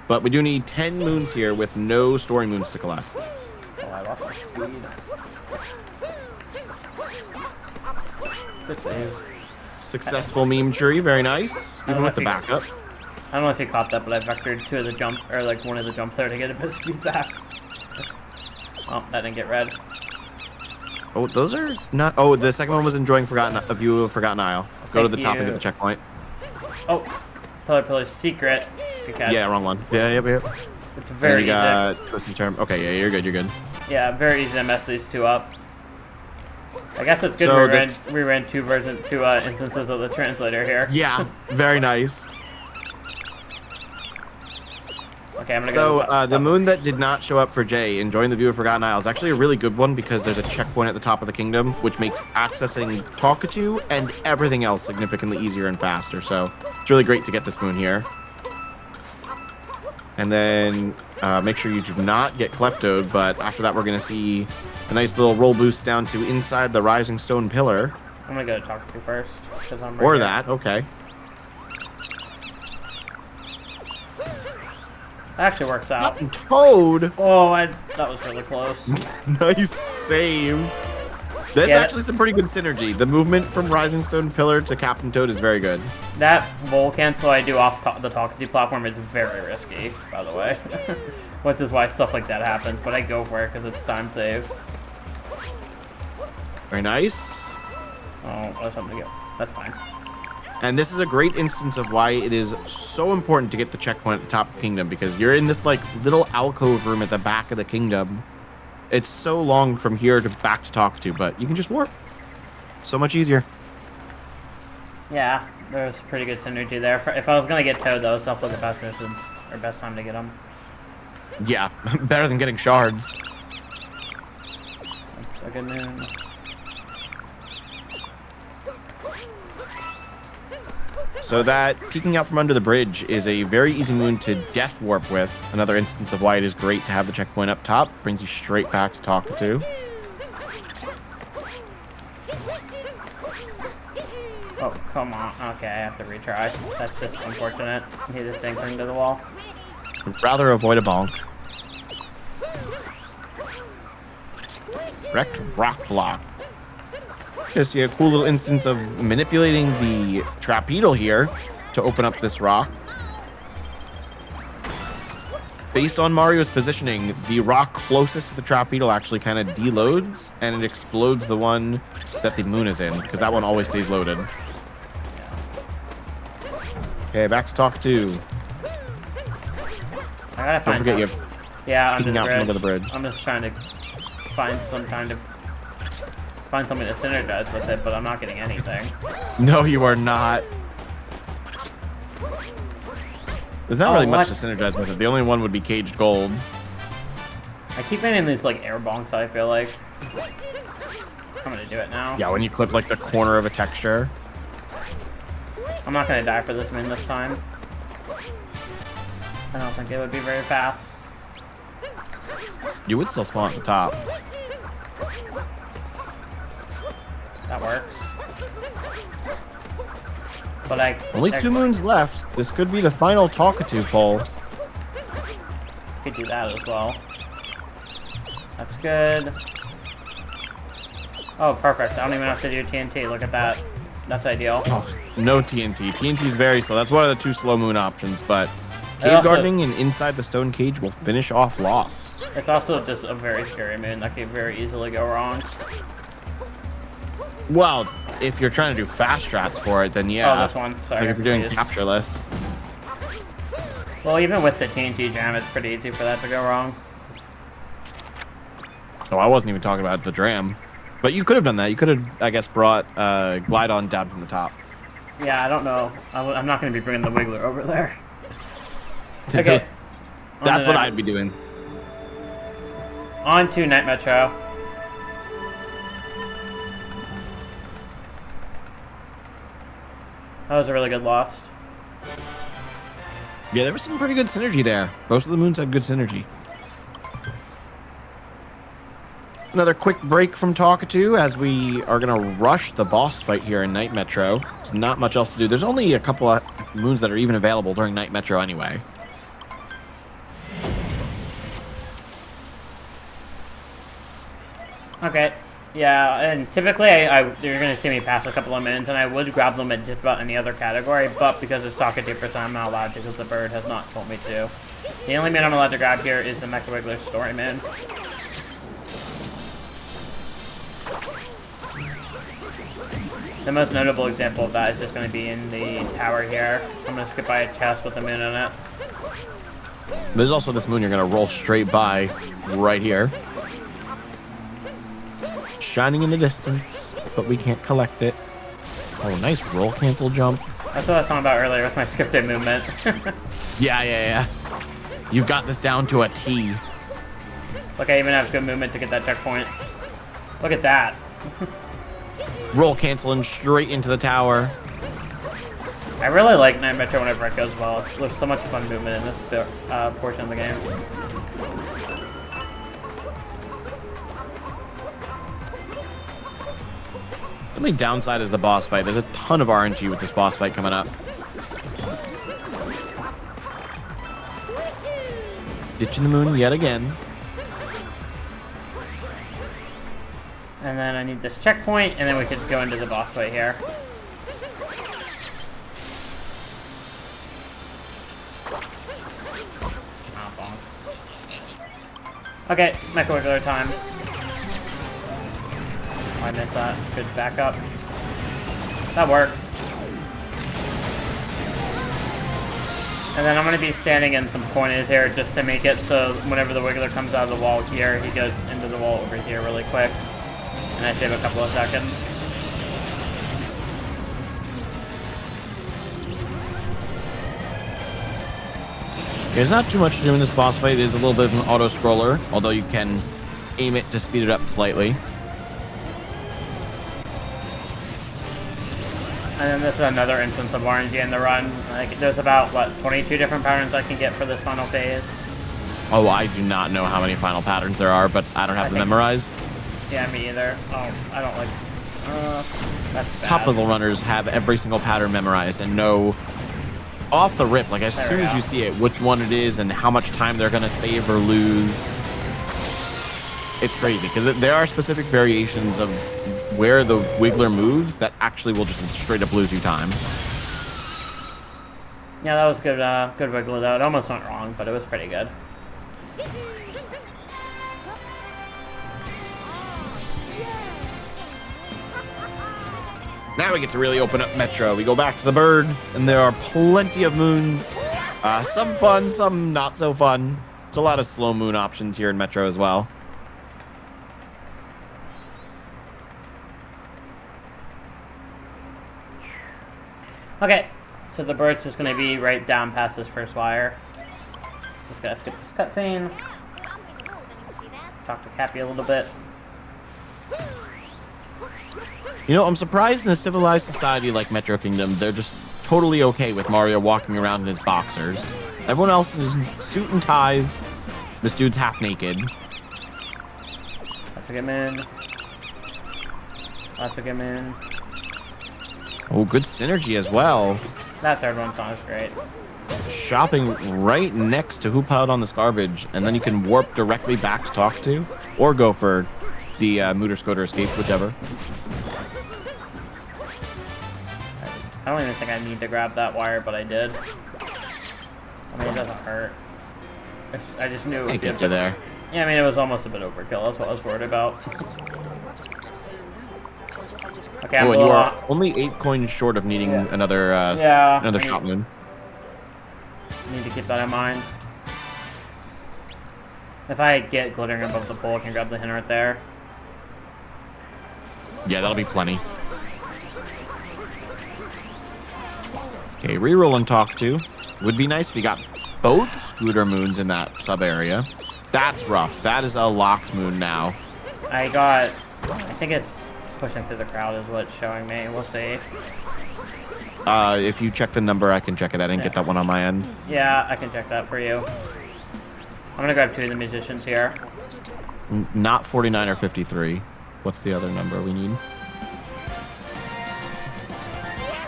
B: But we do need 10 moons here with no story moons to collect.
A: Oh, I lost my speed. Good save.
B: Successful Meme Tree, very nice. Even with the backup.
A: I don't know if you caught that, but I vectored 2 of the jump, or like 1 of the jumps there to get a bit of speed back. Oh, that didn't get red.
B: Oh, those are not. Oh, the second one was enjoying a view of Forgotten Isle. Go to the top and get the checkpoint.
A: Oh, Pillar's secret. Good catch.
B: Yeah, wrong one. Yeah, yep.
A: It's very easy.
B: Twist and turn. Okay, yeah, you're good. You're good.
A: Yeah, very easy to mess these 2 up. I guess it's good so we ran 2 instances of the translator here.
B: Yeah, very nice.
A: Okay, I'm gonna
B: go the moon that did not show up for Jay, enjoying the view of Forgotten Isle, is actually a really good one because there's a checkpoint at the top of the kingdom, which makes accessing Talkatoo and everything else significantly easier and faster. So it's really great to get this moon here. And then make sure you do not get kleptoed, but after that we're going to see a nice little roll boost down to inside the Rising Stone Pillar.
A: I'm going to go to Talkatoo first. I'm right
B: or
A: here.
B: That, okay.
A: That actually works out.
B: Toad!
A: Oh, that was really close.
B: Nice save. There's actually some pretty good synergy. The movement from Rising Stone Pillar to Captain Toad is very good.
A: That roll cancel I do off the Talkatoo platform is very risky, by the way. Which is why stuff like that happens, but I go for it because it's time save.
B: Very nice.
A: Oh, that's something to go. That's fine.
B: And this is a great instance of why it is so important to get the checkpoint at the top of the kingdom, because you're in this like little alcove room at the back of the kingdom. It's so long from here to back to Talkatoo, but you can just warp. So much easier.
A: Yeah, there's pretty good synergy there. If I was gonna get Toad, though, it's definitely the best instance or best time to get him.
B: Yeah, better than getting shards.
A: That's a good moon.
B: So that peeking out from under the bridge is a very easy moon to death warp with. Another instance of why it is great to have the checkpoint up top. Brings you straight back to Talkatoo.
A: Oh, come on. Okay, I have to retry. That's just unfortunate. He just didn't cling to the wall.
B: I'd rather avoid a bonk. Wrecked rock block. You see a cool little instance of manipulating the trapedal here to open up this rock. Based on Mario's positioning, the rock closest to the trapedal actually kind of deloads, and it explodes the one that the moon is in, because that one always stays loaded. Okay, back to Talkatoo.
A: I gotta find
B: Don't forget you
A: Yeah,
B: peeking out from under the bridge.
A: I'm just trying to find something to synergize with it, but I'm not getting anything.
B: No, you are not. There's not really much to synergize with it. The only one would be Caged Gold.
A: I keep getting these like air bonks, I feel like. I'm gonna do it now.
B: Yeah, when you clip like the corner of a texture.
A: I'm not gonna die for this moon this time. I don't think it would be very fast.
B: You would still spawn at the top.
A: That works. But
B: only 2 moons left. This could be the final Talkatoo poll.
A: Could do that as well. That's good. Oh, perfect. I don't even have to do TNT. Look at that. That's ideal.
B: Oh, no TNT. TNT is very slow. That's one of the 2 slow moon options, but cave gardening and inside the stone cage will finish off Lost.
A: It's also just a very scary moon that could very easily go wrong.
B: Well, if you're trying to do fast strats for it, then yeah.
A: Oh, this one. Sorry.
B: Like if you're doing captureless.
A: Well, even with the TNT jam, it's pretty easy for that to go wrong.
B: Oh, I wasn't even talking about the dram. But you could have done that. You could have, I guess, brought Glide-On down from the top.
A: Yeah, I don't know. I'm not going to be bringing the Wiggler over there. Okay.
B: That's what I'd be doing.
A: On to Night Metro. That was a really good Lost.
B: Yeah, there was some pretty good synergy there. Most of the moons had good synergy. Another quick break from Talkatoo as we are going to rush the boss fight here in Night Metro. There's not much else to do. There's only a couple of moons that are even available during Night Metro anyway.
A: Okay. Yeah, and typically you're going to see me pass a couple of minutes, and I would grab them in just about any other category, but because it's Talkatoo, I'm not allowed to because the bird has not told me to. The only moon I'm allowed to grab here is the Mecha Wiggler story moon. The most notable example of that is just going to be in the tower here. I'm going to skip by a chest with a moon on it.
B: There's also this moon you're going to roll straight by right here. Shining in the distance, but we can't collect it. Oh, nice roll cancel jump.
A: That's what I was talking about earlier with my skipped it movement.
B: Yeah. You've got this down to a T.
A: Look, I even have good movement to get that checkpoint. Look at that.
B: Roll canceling straight into the tower.
A: I really like Night Metro whenever it goes well. There's so much fun movement in this portion of the game.
B: The only downside is the boss fight. There's a ton of RNG with this boss fight coming up. Ditching the moon yet again.
A: And then I need this checkpoint, and then we could go into the boss fight here. Oh, bonk. Okay, Mecha Wiggler time. Oh, I missed that. Good backup. That works. And then I'm going to be standing in some corners here just to make it so whenever the Wiggler comes out of the wall here, he goes into the wall over here really quick. And I save a couple of seconds.
B: There's not too much to do in this boss fight. It is a little bit of an auto-scroller, although you can aim it to speed it up slightly.
A: And then this is another instance of RNG in the run. Like, there's about, what, 22 different patterns I can get for this final phase.
B: Oh, I do not know how many final patterns there are, but I don't have them memorized.
A: Yeah, me either. Oh, I don't like... that's bad.
B: Top level runners have every single pattern memorized and know off the rip, like as soon as you see it, which one it is and how much time they're going to save or lose. It's crazy because there are specific variations of where the Wiggler moves that actually will just straight up lose you time.
A: Yeah, that was good. Good Wiggler though. It almost went wrong, but it was pretty good.
B: Now we get to really open up Metro. We go back to the bird, and there are plenty of moons. Some fun, some not so fun. There's a lot of slow moon options here in Metro as well.
A: Okay, so the bird's just gonna be right down past this first wire. Just gotta skip this cutscene. Talk to Cappy a little bit.
B: You know, I'm surprised in a civilized society like Metro Kingdom, they're just totally okay with Mario walking around in his boxers. Everyone else is in suit and ties. This dude's half naked.
A: That's a good moon. That's a good moon.
B: Oh, good synergy as well.
A: That third one song is great.
B: Shopping right next to who piled on this garbage, and then you can warp directly back to Talkatoo, or go for the Mooter Scooter escape, whichever.
A: I don't even think I need to grab that wire, but I did. I mean, it doesn't hurt. I just knew it was
B: Get you there.
A: Yeah, I mean, it was almost a bit overkill. That's what I was worried about. Okay,
B: and you are only 8 coins short of needing another shop moon.
A: Need to keep that in mind. If I get glittering above the pole, I can grab the hint right there.
B: Yeah, that'll be plenty. Okay, reroll and talk to. Would be nice if you got both scooter moons in that sub area. That's rough. That is a locked moon now.
A: I think it's pushing through the crowd is what it's showing me. We'll see.
B: If you check the number, I can check it. I didn't get that one on my end.
A: Yeah, I can check that for you. I'm gonna grab 2 of the musicians here.
B: Not 49 or 53. What's the other number we need?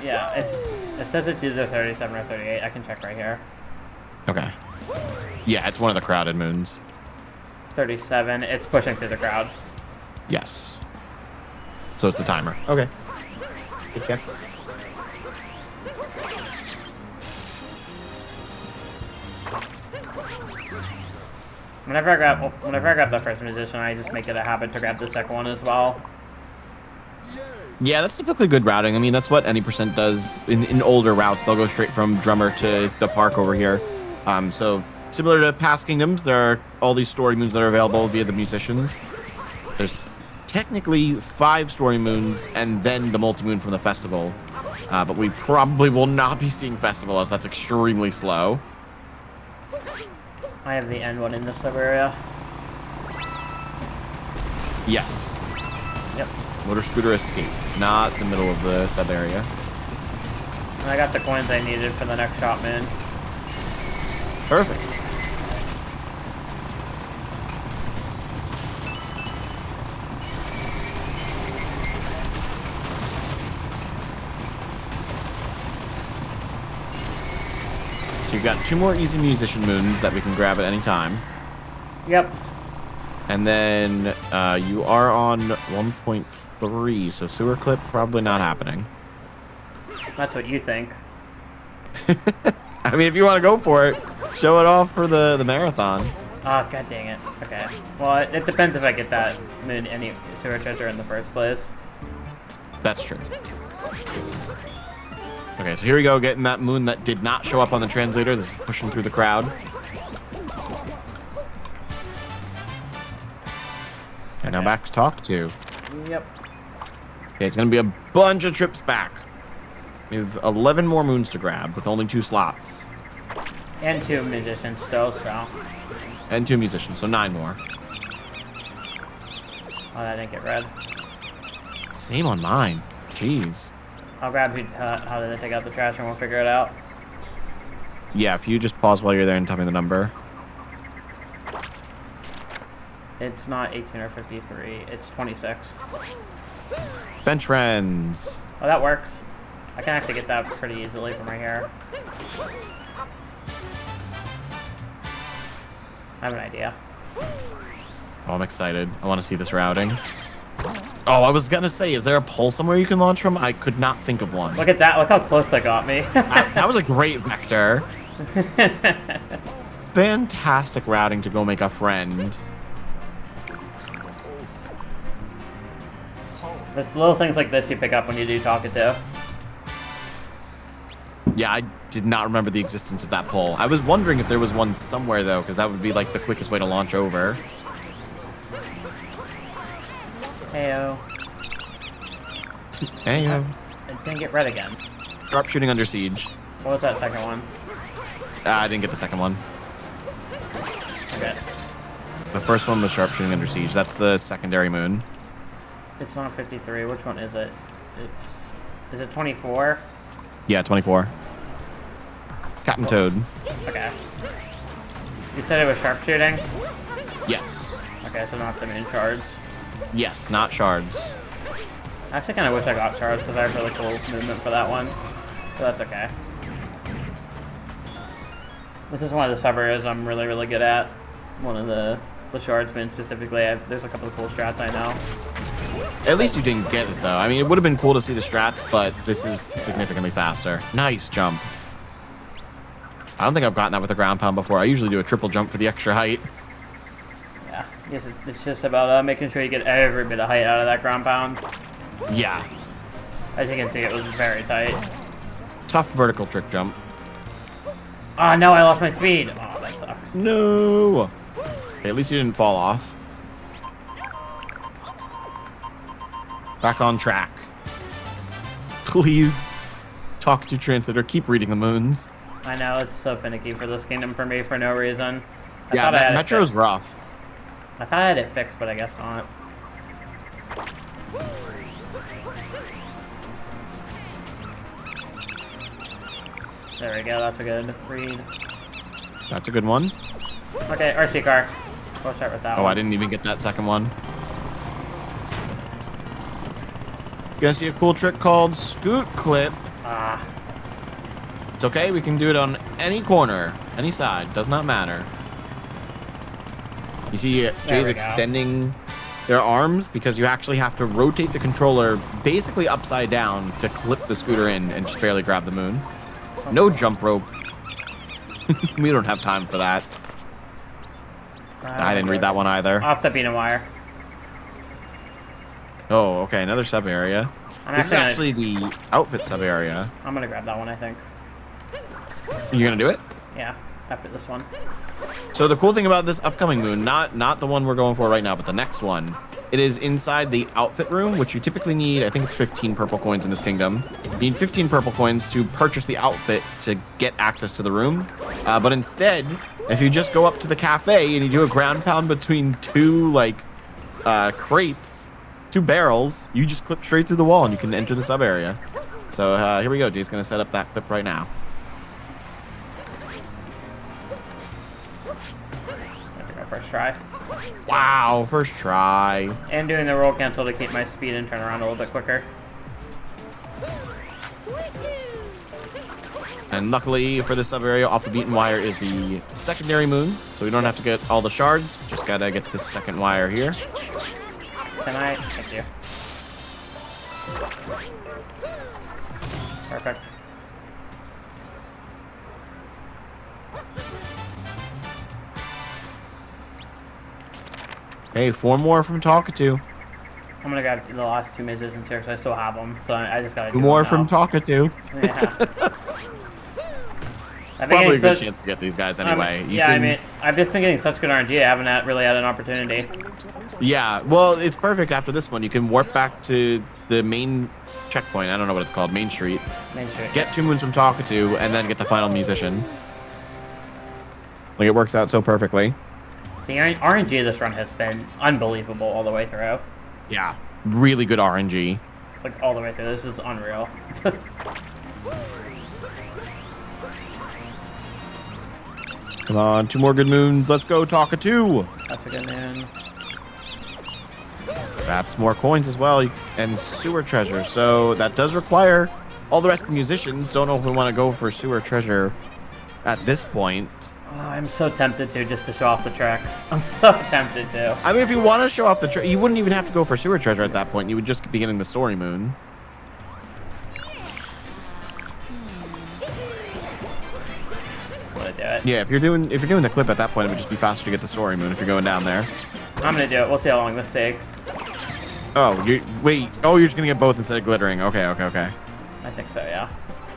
A: Yeah, it says it's either 37 or 38. I can check right here.
B: Okay. Yeah, it's one of the crowded moons.
A: 37. It's pushing through the crowd.
B: Yes. So it's the timer. Okay. Good check.
A: Whenever I grab the first musician, I just make it a habit to grab the second one as well.
B: Yeah, that's typically good routing. I mean, that's what any percent does in older routes. They'll go straight from drummer to the park over here. So similar to past kingdoms, there are all these story moons that are available via the musicians. There's technically 5 story moons and then the multi-moon from the festival. But we probably will not be seeing festival as that's extremely slow.
A: I have the end one in this sub area.
B: Yes.
A: Yep.
B: Motor scooter escape, not the middle of the sub area.
A: And I got the coins I needed for the next shop moon.
B: Perfect. So you've got 2 more easy musician moons that we can grab at any time.
A: Yep.
B: And then you are on 1.3, so sewer clip probably not happening.
A: That's what you think.
B: I mean, if you want to go for it, show it off for the marathon.
A: Oh, god dang it. Okay. Well, it depends if I get that moon any sewer treasure in the first place.
B: That's true. Okay, so here we go, getting that moon that did not show up on the translator. This is pushing through the crowd. And now back to Talkatoo.
A: Yep.
B: Okay, it's going to be a bunch of trips back. We have 11 more moons to grab with only 2 slots.
A: And 2 musicians still, so.
B: And 2 musicians, so 9 more.
A: Oh, that didn't get read.
B: Same on mine. Jeez.
A: I'll grab how did they take out the trash and we'll figure it out.
B: Yeah, if you just pause while you're there and tell me the number.
A: It's not 18 or 53, it's 26.
B: Bench friends.
A: Oh, that works. I can actually get that pretty easily from right here. I have an idea.
B: Oh, I'm excited. I want to see this routing. Oh, I was gonna say, is there a pole somewhere you can launch from? I could not think of one.
A: Look at that. Look how close that got me.
B: That was a great vector. Fantastic routing to go make a friend.
A: There's little things like this you pick up when you do Talkatoo.
B: Yeah, I did not remember the existence of that pole. I was wondering if there was one somewhere, though, because that would be, like, the quickest way to launch over.
A: Heyo.
B: Heyo.
A: I didn't get red again.
B: Drop shooting under siege.
A: What was that second one?
B: I didn't get the second one.
A: Okay.
B: The first one was sharpshooting under siege. That's the secondary moon.
A: It's not 53. Which one is it? Is it 24?
B: Yeah, 24. Captain Toad.
A: Okay. You said it was sharpshooting?
B: Yes.
A: Okay, so not the moon shards.
B: Yes, not shards.
A: I actually kind of wish I got shards because I have really cool movement for that one. But that's okay. This is one of the sub-areas I'm really, really good at. One of the shardsmen specifically. There's a couple of cool strats I know.
B: At least you didn't get it, though. I mean, it would have been cool to see the strats, but this is significantly faster. Nice jump. I don't think I've gotten that with a ground pound before. I usually do a triple jump for the extra height.
A: Yeah, yes, it's just about making sure you get every bit of height out of that ground pound.
B: Yeah.
A: As you can see, it was very tight.
B: Tough vertical trick jump.
A: Oh no, I lost my speed. Oh, that sucks.
B: No. Okay, at least you didn't fall off. Back on track. Please, Talkatoo translator, keep reading the moons.
A: I know, it's so finicky for this kingdom for me for no reason.
B: Yeah, Metro's rough.
A: I thought I had it fixed, but I guess not. There we go, that's a good read.
B: That's a good one.
A: Okay, RC car. We'll start with that one.
B: Oh, I didn't even get that second one. Gonna see a cool trick called Scoot Clip.
A: Ah.
B: It's okay, we can do it on any corner, any side, does not matter. You see, Jay's extending their arms because you actually have to rotate the controller basically upside down to clip the scooter in and just barely grab the moon. No jump rope. We don't have time for that. I didn't read that one either.
A: Off the beam and wire.
B: Oh, okay, another sub area. This is actually the outfit sub area.
A: I'm gonna grab that one, I think.
B: You gonna do it?
A: Yeah, after this one.
B: So the cool thing about this upcoming moon, not the one we're going for right now, but the next one, it is inside the outfit room, which you typically need, I think it's 15 purple coins in this kingdom. You need 15 purple coins to purchase the outfit to get access to the room. But instead, if you just go up to the cafe and you do a ground pound between two, like, crates, two barrels, you just clip straight through the wall and you can enter the sub area. So here we go. Jay's going to set up that clip right now.
A: First try.
B: Wow, first try.
A: And doing the roll cancel to keep my speed and turn around a little bit quicker.
B: And luckily for this sub area, off the beaten wire is the secondary moon, so we don't have to get all the shards. Just gotta get this second wire here.
A: Can I? Thank you. Perfect.
B: Hey, 4 more from Talkatoo.
A: I'm gonna grab the last 2 musicians here because I still have them, so I just gotta do
B: 2 more from Talkatoo.
A: Yeah.
B: Probably a good chance to get these guys anyway.
A: I mean, I've just been getting such good RNG, I haven't really had an opportunity.
B: Yeah, well, it's perfect after this one. You can warp back to the main checkpoint. I don't know what it's called. Main Street.
A: Main Street.
B: Get 2 moons from Talkatoo, and then get the final musician. Like, it works out so perfectly.
A: The RNG of this run has been unbelievable all the way through.
B: Yeah, really good RNG.
A: Like, all the way through. This is unreal.
B: Come on, 2 more good moons. Let's go, Talkatoo.
A: That's a good moon.
B: That's more coins as well, and sewer treasure. So that does require all the rest of the musicians. Don't know if we want to go for sewer treasure at this point.
A: Oh, I'm so tempted to, just to show off the track. I'm so tempted to.
B: I mean, if you want to show off the track, you wouldn't even have to go for sewer treasure at that point. You would just be getting the story moon.
A: Would I do it?
B: Yeah, if you're doing the clip at that point, it would just be faster to get the story moon if you're going down there.
A: I'm gonna do it. We'll see how long this takes.
B: Oh, wait. Oh, you're just gonna get both instead of glittering. Okay.
A: I think so, yeah.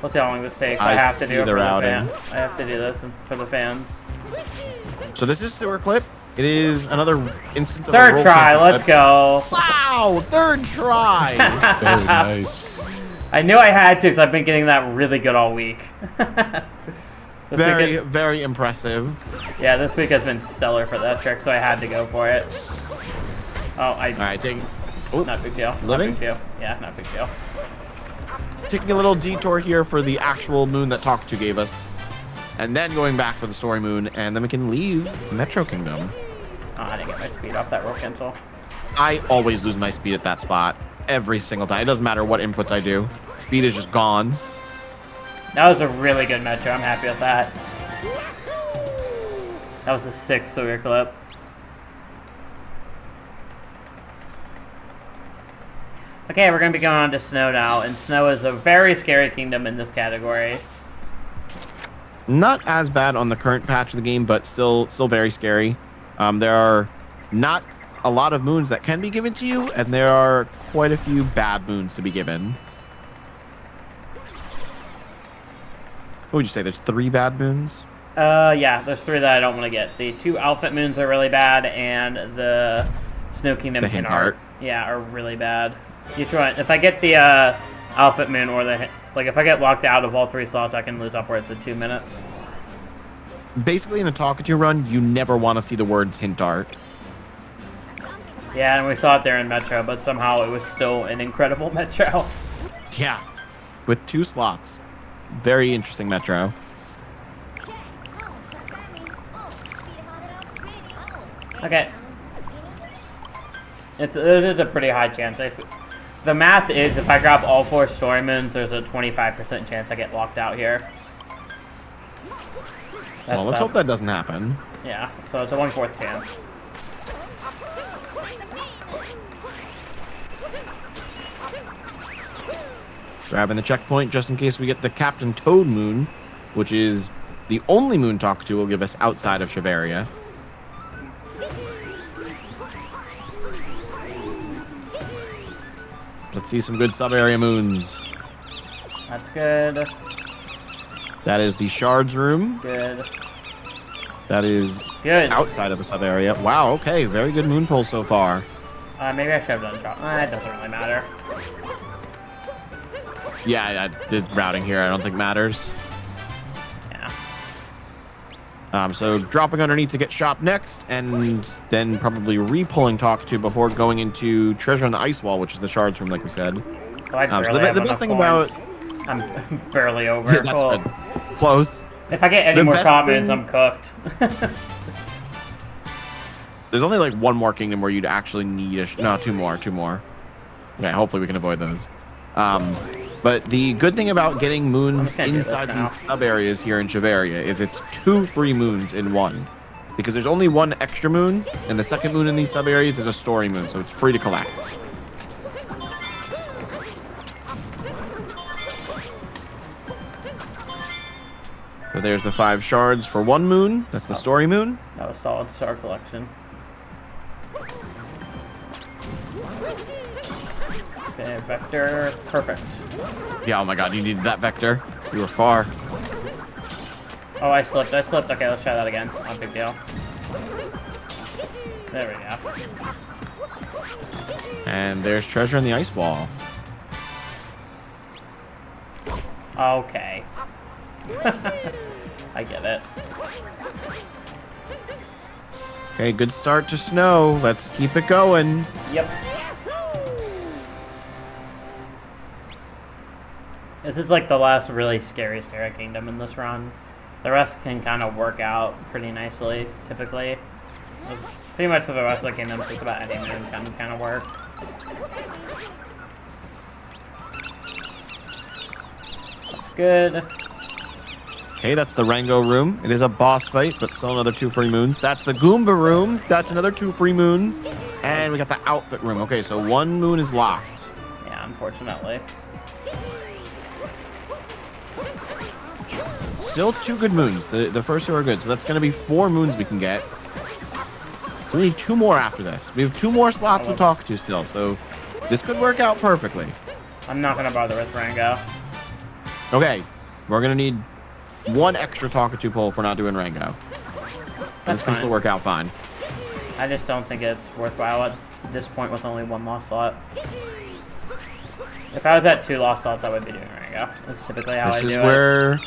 A: We'll see how long this takes. I have to do it for the fans. I have to do this for the fans.
B: So this is Sewer Clip. It is another instance of
A: third try. Let's go.
B: Wow, third try.
C: Very nice.
A: I knew I had to because I've been getting that really good all week.
B: Very impressive.
A: Yeah, this week has been stellar for that trick, so I had to go for it. Oh,
B: All right,
A: not big deal.
B: Living?
A: Not big deal. Yeah, not big deal.
B: Taking a little detour here for the actual moon that Talkatoo gave us. And then going back for the story moon, and then we can leave Metro Kingdom.
A: Oh, I didn't get my speed off that roll cancel.
B: I always lose my speed at that spot. Every single time. It doesn't matter what inputs I do. Speed is just gone.
A: That was a really good Metro. I'm happy with that. That was a sick Sawyer clip. Okay, we're going to be going on to Snow now, and Snow is a very scary kingdom in this category.
B: Not as bad on the current patch of the game, but still very scary. There are not a lot of moons that can be given to you, and there are quite a few bad moons to be given. What would you say? There's 3 bad moons?
A: Yeah, there's 3 that I don't want to get. The 2 outfit moons are really bad, and the Snow Kingdom hint art, yeah, are really bad. Each one, if I get the outfit moon or the if I get locked out of all 3 slots, I can lose upwards of 2 minutes.
B: Basically, in a Talkatoo run, you never want to see the words hint art.
A: Yeah, and we saw it there in Metro, but somehow it was still an incredible Metro.
B: Yeah, with 2 slots. Very interesting Metro.
A: Okay. It is a pretty high chance. The math is if I grab all 4 story moons, there's a 25% chance I get locked out here.
B: Well, let's hope that doesn't happen.
A: Yeah, so it's a 1/4 chance.
B: Grabbing the checkpoint just in case we get the Captain Toad moon, which is the only moon Talkatoo will give us outside of Shiveria. Let's see some good sub-area moons.
A: That's good.
B: That is the Shards room.
A: Good.
B: That is
A: good
B: outside of the sub-area. Wow, okay, very good moon pull so far.
A: Maybe I should have done drop. It doesn't really matter.
B: Yeah, the routing here I don't think matters.
A: Yeah.
B: So dropping underneath to get shop next, and then probably re-pulling Talkatoo before going into Treasure on the Ice Wall, which is the Shards room, like we said.
A: Well,
B: so the best thing about...
A: I'm barely over.
B: Yeah, that's good. Close.
A: If I get any more shop moons, I'm cooked.
B: There's only like 1 more kingdom where you'd actually need a... No, 2 more. Okay, hopefully we can avoid those. But the good thing about getting moons inside these sub-areas here in Shiveria is it's 2 free moons in 1. Because there's only 1 extra moon, and the second moon in these sub-areas is a story moon, so it's free to collect. So there's the 5 shards for 1 moon. That's the story moon.
A: That was solid star collection. Okay, vector, perfect.
B: Yeah, oh my god, you needed that vector. You were far.
A: Oh, I slipped. Okay, let's try that again. Not a big deal. There we go.
B: And there's treasure in the ice wall.
A: Okay. I get it.
B: Okay, good start to snow. Let's keep it going.
A: Yep. This is like the last really scary kingdom in this run. The rest can kind of work out pretty nicely, typically. Pretty much for the rest of the kingdoms, just about any moon can kind of work. That's good.
B: Okay, that's the Rango room. It is a boss fight, but still another 2 free moons. That's the Goomba room. That's another 2 free moons. And we got the outfit room. Okay, so 1 moon is locked.
A: Yeah, unfortunately.
B: Still 2 good moons. The first 2 are good. So that's going to be 4 moons we can get. So we need 2 more after this. We have 2 more slots to talk to still. So this could work out perfectly.
A: I'm not going to bother with Rango.
B: Okay, we're gonna need one extra Talkatoo pole if we're not doing Rango. This can still work out fine.
A: I just don't think it's worthwhile at this point with only one lost slot. If I was at 2 lost slots, I would be doing Rango. That's typically how I do it.
B: This is where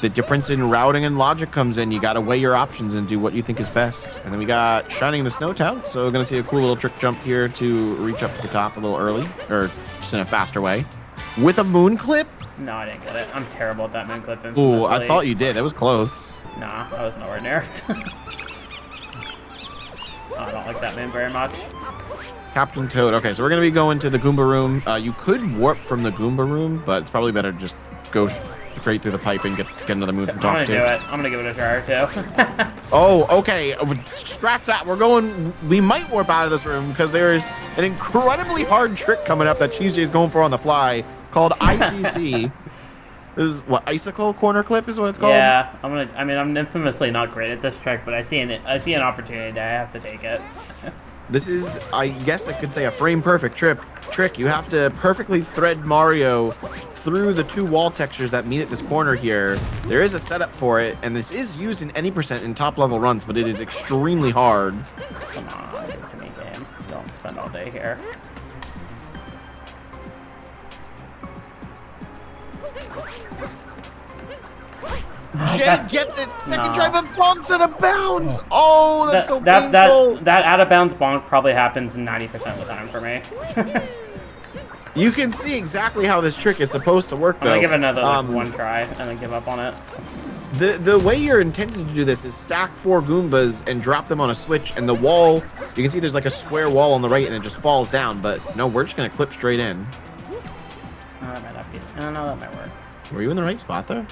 B: the difference in routing and logic comes in. You gotta weigh your options and do what you think is best. And then we got Shining the Snow Tout, so we're gonna see a cool little trick jump here to reach up to the top a little early, or just in a faster way. With a moon clip?
A: No, I didn't get it. I'm terrible at that moon clip.
B: Ooh, I thought you did. That was close.
A: Nah, I was nowhere near it. I don't like that moon very much.
B: Captain Toad. Okay, so we're going to be going to the Goomba room. You could warp from the Goomba room, but it's probably better to just go straight through the pipe and get another moon from Talkatoo.
A: I'm going to do it. I'm going to give it a try or two.
B: Oh, okay. Scratch that. We're going... We might warp out of this room because there is an incredibly hard trick coming up that CheeseJay is going for on the fly called ICC. This is what, Icicle Corner Clip is what it's called?
A: Yeah, I'm infamously not great at this trick, but I see an opportunity. I have to take it.
B: This is, I guess I could say, a frame-perfect trick. You have to perfectly thread Mario through the 2 wall textures that meet at this corner here. There is a setup for it, and this is used in any % in top-level runs, but it is extremely hard.
A: Come on, give it to me, game. Don't spend all day here.
B: Jay gets it! Second try, but bonks out of bounds! Oh, that's so painful!
A: That out-of-bounds bonk probably happens 90% of the time for me.
B: You can see exactly how this trick is supposed to work, though.
A: I'm gonna give it another one try and then give up on it.
B: The way you're intended to do this is stack 4 Goombas and drop them on a switch, and the wall, you can see there's like a square wall on the right, and it just falls down, but no, we're just gonna clip straight in.
A: Oh, that might not be... Oh, no, that might work.
B: Were you in the right spot, though?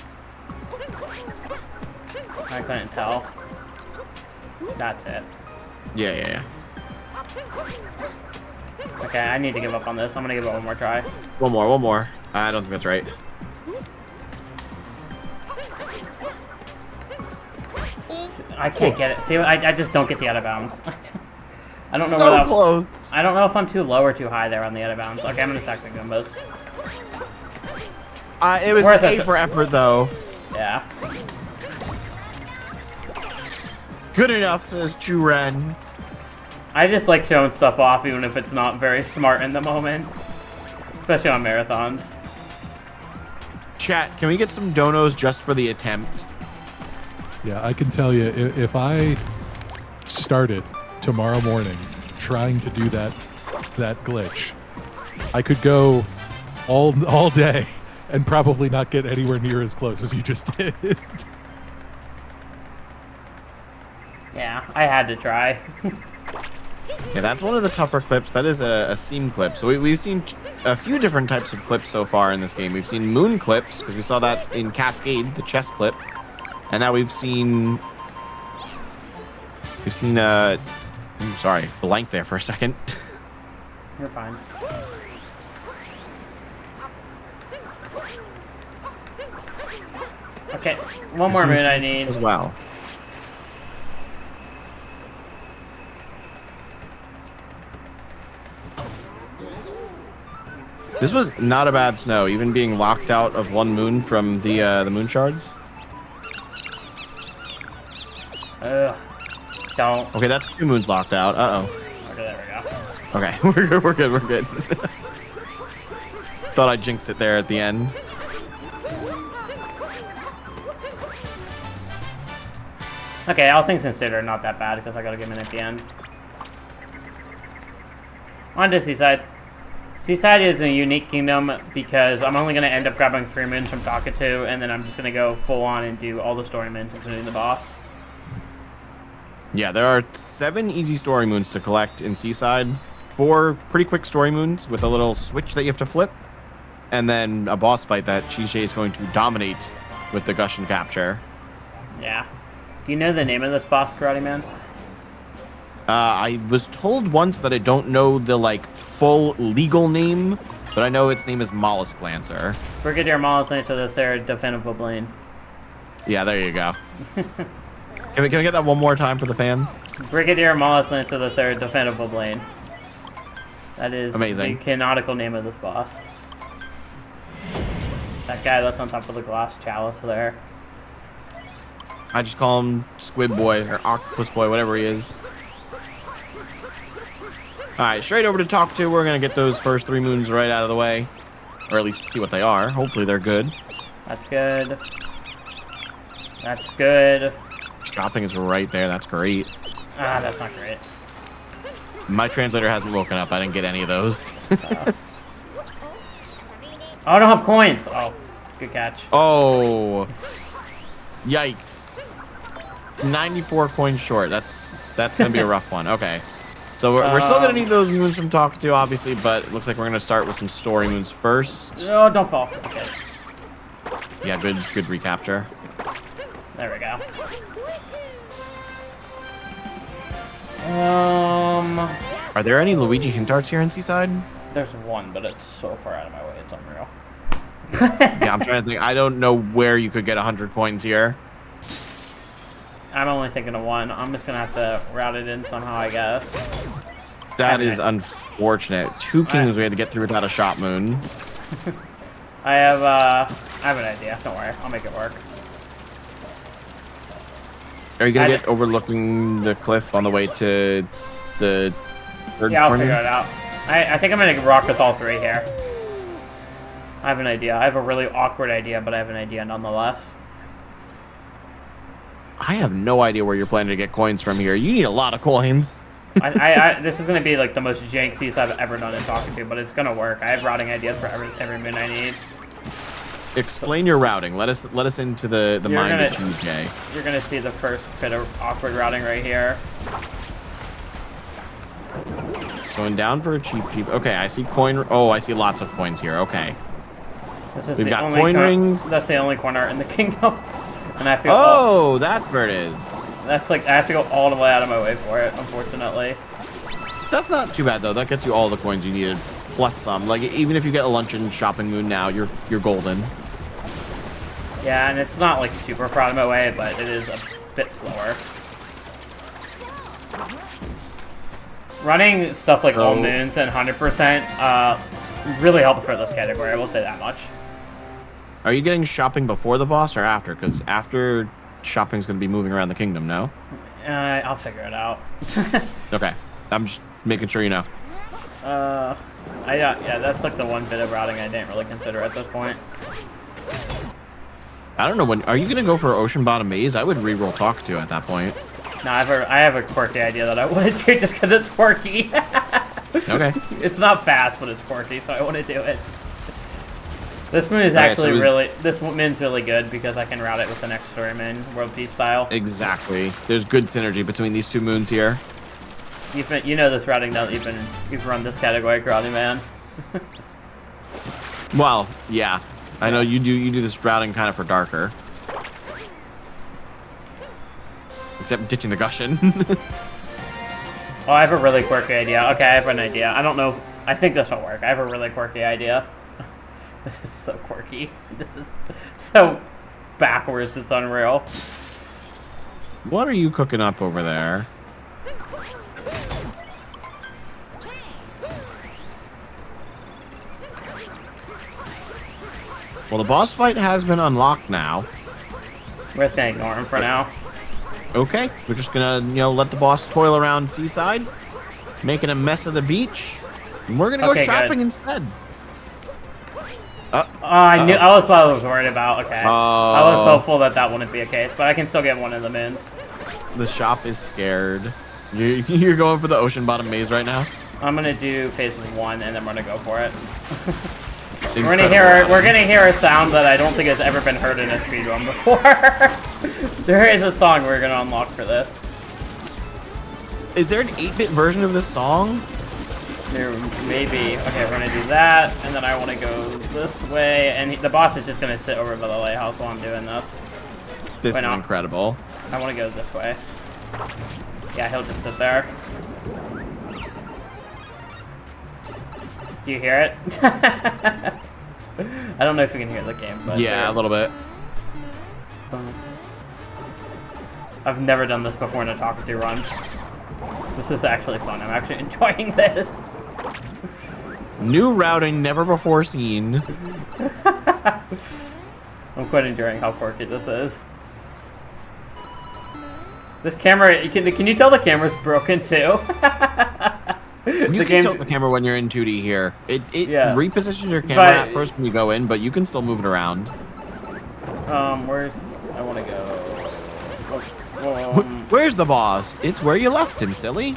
A: I couldn't tell. That's it.
B: Yeah.
A: Okay, I need to give up on this. I'm gonna give it one more try.
B: One more. I don't think that's right.
A: I can't get it. See, I just don't get the out of bounds. I don't know
B: so
A: where
B: close.
A: I don't know if I'm too low or too high there on the out of bounds. Okay, I'm gonna stack the Goombas.
B: It was A for effort, though.
A: Yeah.
B: Good enough, says Juren.
A: I just like showing stuff off, even if it's not very smart in the moment. Especially on marathons.
B: Chat, can we get some donos just for the attempt?
C: Yeah, I can tell you, if I started tomorrow morning trying to do that glitch, I could go all day and probably not get anywhere near as close as you just did.
A: Yeah, I had to try.
B: Yeah, that's one of the tougher clips. That is a seam clip. So we've seen a few different types of clips so far in this game. We've seen moon clips, because we saw that in Cascade, the chest clip. And now we've seen... sorry, blank there for a second.
A: You're fine. Okay, one more moon I need.
B: As well. This was not a bad snow, even being locked out of 1 moon from the moon shards.
A: Ugh. Don't.
B: Okay, that's 2 moons locked out. Uh-oh.
A: Okay, there we go.
B: Okay, we're good. Thought I jinxed it there at the end.
A: Okay, all things considered, not that bad, because I gotta give him in at the end. On to Seaside. Seaside is a unique kingdom because I'm only going to end up grabbing 3 moons from Talkatoo, and then I'm just going to go full on and do all the story moons, including the boss.
B: Yeah, there are 7 easy story moons to collect in Seaside. 4 pretty quick story moons with a little switch that you have to flip, and then a boss fight that CheeseJay is going to dominate with the Gush and Capture.
A: Yeah. Do you know the name of this boss, Karate Man?
B: I was told once that I don't know the, full legal name, but I know its name is Mollusk Lancer.
A: Brigadier Mollusk Lancer the Third, Definitive Blaine.
B: Yeah, there you go. Can we get that one more time for the fans?
A: Brigadier Mollusk Lancer the Third, Definitive Blaine. That is
B: amazing.
A: The canonical name of this boss. That guy that's on top of the glass chalice there.
B: I just call him Squid Boy or Octopus Boy, whatever he is. Alright, straight over to Talkatoo. We're going to get those first 3 moons right out of the way. Or at least see what they are. Hopefully they're good.
A: That's good. That's good.
B: Shopping is right there. That's great.
A: Ah, that's not great.
B: My translator hasn't woken up. I didn't get any of those.
A: Oh, I don't have coins. Oh, good catch.
B: Oh. Yikes. 94 coins short. That's going to be a rough one. Okay. So we're still going to need those moons from Talkatoo, obviously, but it looks like we're going to start with some story moons first.
A: Oh, don't fall. Okay.
B: Yeah, good recapture.
A: There we go.
B: Are there any Luigi hint arts here in Seaside?
A: There's one, but it's so far out of my way, it's unreal.
B: Yeah, I'm trying to think. I don't know where you could get 100 coins here.
A: I'm only thinking of one. I'm just gonna have to route it in somehow, I guess.
B: That is unfortunate. 2 kingdoms we had to get through without a shop moon.
A: I have an idea. Don't worry, I'll make it work.
B: Are you gonna get overlooking the cliff on the way to the third
A: Yeah, I'll
B: corner?
A: figure it out. I think I'm gonna rock with all 3 here. I have an idea. I have a really awkward idea, but I have an idea nonetheless.
B: I have no idea where you're planning to get coins from here. You need a lot of coins.
A: This is gonna be like the most jank seas I've ever done in Talkatoo, but it's gonna work. I have routing ideas for every moon I need.
B: Explain your routing. Let us into the mind of CheeseJay.
A: You're gonna see the first bit of awkward routing right here.
B: Going down for a cheap. Okay, I see coin. Oh, I see lots of coins here. Okay. We've got coin rings.
A: That's the only corner in the kingdom, and I have to go.
B: Oh, that's where it is.
A: That's like I have to go all the way out of my way for it. Unfortunately.
B: That's not too bad though. That gets you all the coins you needed, plus some. Like even if you get a lunch and shopping moon now, you're golden.
A: Yeah, and it's not like super far out of my way, but it is a bit slower. Running stuff like all moons and 100% really helps for this category. I will say that much.
B: Are you getting shopping before the boss or after? Because after shopping's going to be moving around the kingdom, no?
A: I'll figure it out.
B: Okay, I'm just making sure you know.
A: Yeah, that's like the one bit of routing I didn't really consider at this point.
B: I don't know when. Are you going to go for Ocean Bottom Maze? I would re-roll Talkatoo at that point.
A: No, I have a quirky idea that I want to do just because it's quirky.
B: Okay.
A: It's not fast, but it's quirky, so I want to do it. This moon is actually this moon's really good because I can route it with the next story moon, World Peace style.
B: Exactly. There's good synergy between these 2 moons here.
A: You know this routing now that you've run this category, Karate Man.
B: Well, yeah. I know you do this routing kind of for darker. Except ditching the Gushin.
A: Oh, I have a really quirky idea. Okay, I have an idea. I don't know. I think this will work. I have a really quirky idea. This is so quirky. This is so backwards. It's unreal.
B: What are you cooking up over there? Well, the boss fight has been unlocked now.
A: We're just gonna ignore him for now.
B: Okay, we're just gonna, let the boss toil around Seaside, making a mess of the beach, and we're gonna go shopping instead.
A: I was worried about. Okay, I was hopeful that wouldn't be a case, but I can still get one of the moons.
B: The shop is scared. You're going for the Ocean Bottom Maze right now?
A: I'm gonna do phase 1, and then we're gonna go for it. We're gonna hear a sound that I don't think has ever been heard in a speedrun before. There is a song we're gonna unlock for this.
B: Is there an 8-bit version of this song?
A: There may be. Okay, we're gonna do that, and then I want to go this way, and the boss is just gonna sit over by the lighthouse while I'm doing this.
B: This is incredible.
A: I want to go this way. Yeah, he'll just sit there. Do you hear it? I don't know if you can hear the game, but
B: yeah, a little bit.
A: I've never done this before in a Talkatoo run. This is actually fun. I'm actually enjoying this.
B: New routing, never before seen.
A: I'm quite enjoying how quirky this is. This camera, can you tell the camera's broken too?
B: You can tilt the camera when you're in 2D here. It repositions your camera at first when you go in, but you can still move it around.
A: Where's... I want to go...
B: Where's the boss? It's where you left him, silly.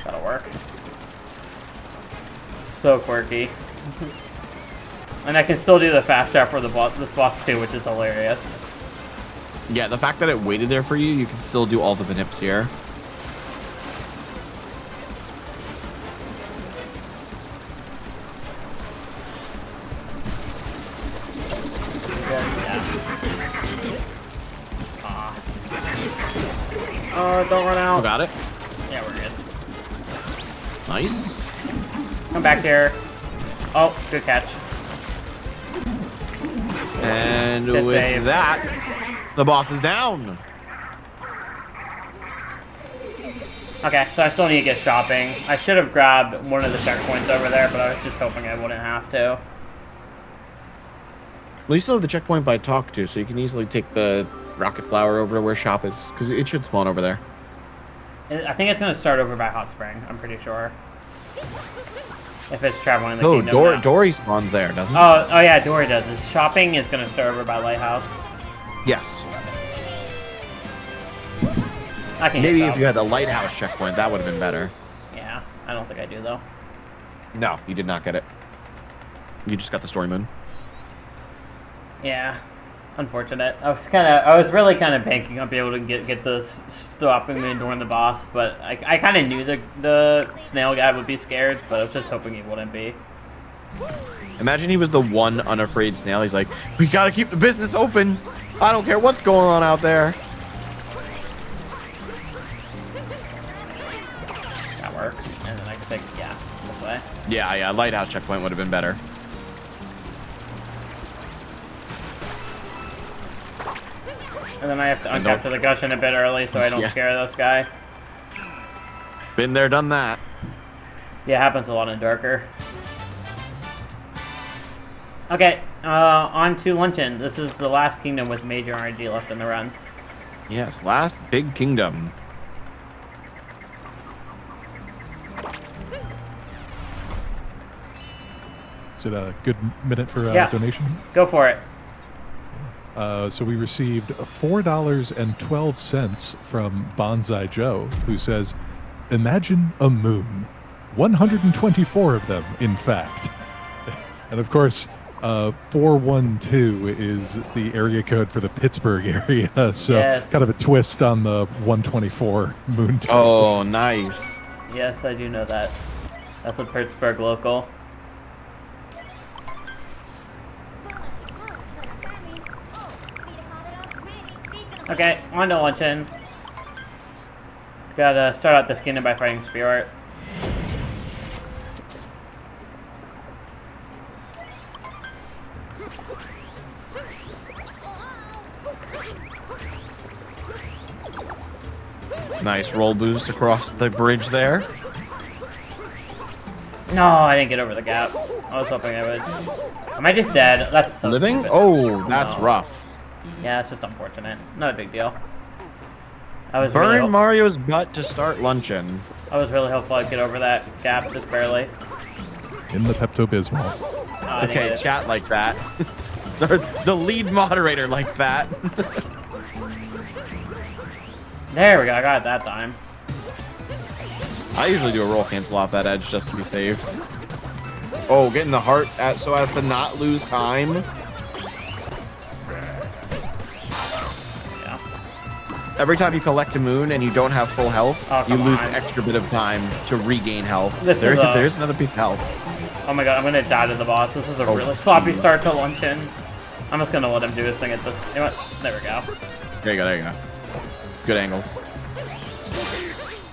A: That'll work. So quirky. And I can still do the fast trap for this boss too, which is hilarious.
B: Yeah, the fact that it waited there for you, you can still do all the manips here.
A: Don't run out.
B: You got it?
A: Yeah, we're good.
B: Nice.
A: Come back here. Oh, good catch.
B: And
A: Good
B: with
A: save.
B: that, the boss is down.
A: Okay, so I still need to get shopping. I should have grabbed one of the checkpoints over there, but I was just hoping I wouldn't have to.
B: Well, you still have the checkpoint by Talkatoo, so you can easily take the rocket flower over to where shop is, because it should spawn over there.
A: I think it's going to start over by Hot Spring, I'm pretty sure. If it's traveling the kingdom now.
B: Dory spawns there, doesn't it?
A: Oh yeah, Dory does. This shopping is going to start over by Lighthouse.
B: Yes.
A: I can
B: Maybe if you had the lighthouse checkpoint, that would have been better.
A: Yeah, I don't think I do, though.
B: No, you did not get it. You just got the story moon.
A: Yeah, unfortunate. I was really kind of banking on being able to get this stopping me during the boss, but I kind of knew the snail guy would be scared, but I was just hoping he wouldn't be.
B: Imagine he was the one unafraid snail. He's like, we gotta keep the business open. I don't care what's going on out there.
A: That works, and then I can take this way.
B: Yeah, lighthouse checkpoint would have been better.
A: And then I have to uncapture the Gushin a bit early so I don't scare this guy.
B: Been there, done that.
A: Yeah, it happens a lot in Darker. Okay, on to Luncheon. This is the last kingdom with major RNG left in the run.
B: Yes, last big kingdom.
C: Is it a good minute for donation?
A: Go for it.
C: So we received $4.12 from Bonsai Joe, who says, "Imagine a moon. 124 of them, in fact." And of course, 412 is the area code for the Pittsburgh area, so kind of a twist on the 124 moon total.
B: Oh, nice.
A: Yes, I do know that. That's a Pittsburgh local. Okay, on to Luncheon. Gotta start out this kingdom by fighting Spirit.
B: Nice roll boost across the bridge there.
A: No, I didn't get over the gap. I was hoping I would. Am I just dead? That's so
B: living?
A: stupid.
B: Oh, that's rough.
A: Yeah, it's just unfortunate. Not a big deal. I was
B: Burn
A: really
B: Mario's butt to start Luncheon.
A: I was really hopeful I'd get over that gap, just barely.
C: In the Pepto-Bismol.
A: Oh,
B: It's okay, chat like that. The lead moderator like that.
A: There we go, I got it that time.
B: I usually do a roll cancel off that edge just to be safe. Oh, getting the heart so as to not lose time.
A: Yeah.
B: Every time you collect a moon and you don't have full health, you lose an extra bit of time to regain health. There's another piece of health.
A: Oh my god, I'm gonna die to the boss. This is a really sloppy start to Luncheon. I'm just gonna let him do his thing at the... You know what? There we go.
B: There you go. Good angles.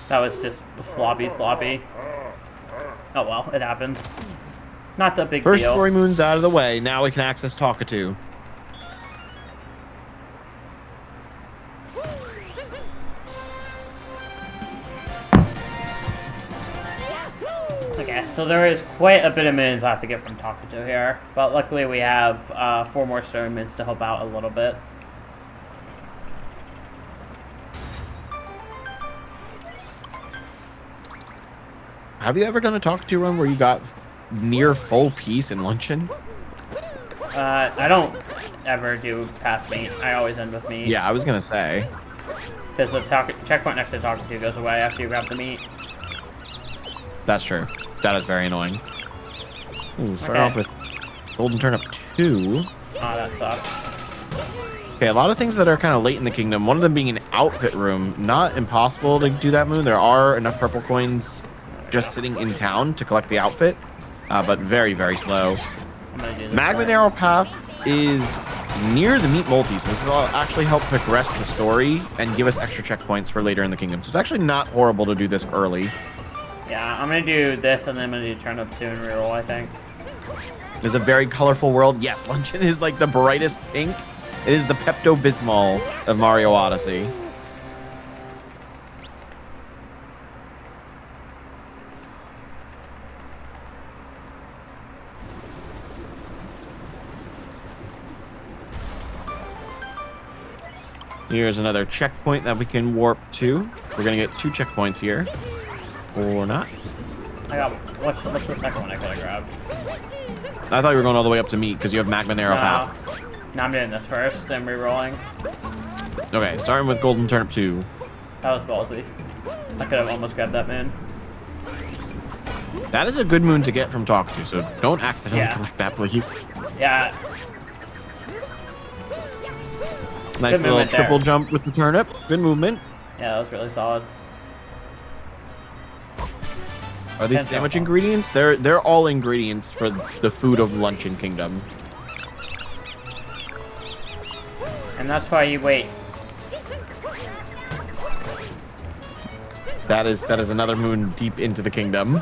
A: That was just sloppy. Oh well, it happens. Not the big deal.
B: First story moon's out of the way. Now we can access Talkatoo.
A: Okay, so there is quite a bit of mins I have to get from Talkatoo here, but luckily we have 4 more stone mins to help out a little bit.
B: Have you ever done a Talkatoo run where you got near full peace in luncheon?
A: I don't ever do past meat. I always end with meat.
B: Yeah, I was gonna say.
A: Because the checkpoint next to Talkatoo goes away after you grab the meat.
B: That's true. That is very annoying. Ooh, start
A: Okay.
B: off with Golden Turnip 2.
A: Oh, that sucks.
B: Okay, a lot of things that are kind of late in the kingdom. One of them being an outfit room. Not impossible to do that moon. There are enough purple coins just sitting in town to collect the outfit, but very, very slow.
A: I'm gonna do this
B: Magma
A: one.
B: Narrow Path is near the meat multi, so this will actually help progress the story and give us extra checkpoints for later in the kingdom. So it's actually not horrible to do this early.
A: Yeah, I'm gonna do this and then I'm gonna do Turnip 2 and reroll, I think.
B: There's a very colorful world. Yes, Luncheon is like the brightest pink. It is the Pepto-Bismol of Mario Odyssey. Here's another checkpoint that we can warp to. We're gonna get 2 checkpoints here. Or not.
A: I got, what's the second one I could have grabbed?
B: I thought you were going all the way up to meat because you have Magma Narrow Path.
A: No, I'm doing this first and rerolling.
B: Okay, starting with Golden Turnip 2.
A: That was ballsy. I could have almost grabbed that moon.
B: That is a good moon to get from Talkatoo, so don't accidentally
A: Yeah.
B: collect that, please.
A: Yeah,
B: Nice
A: Good
B: little
A: movement there.
B: triple jump with the turnip. Good movement.
A: yeah, that was really solid.
B: Are these
A: Can't
B: sandwich
A: tell.
B: ingredients? They're all ingredients for the food of Luncheon Kingdom.
A: And that's why you wait.
B: That is another moon deep into the kingdom.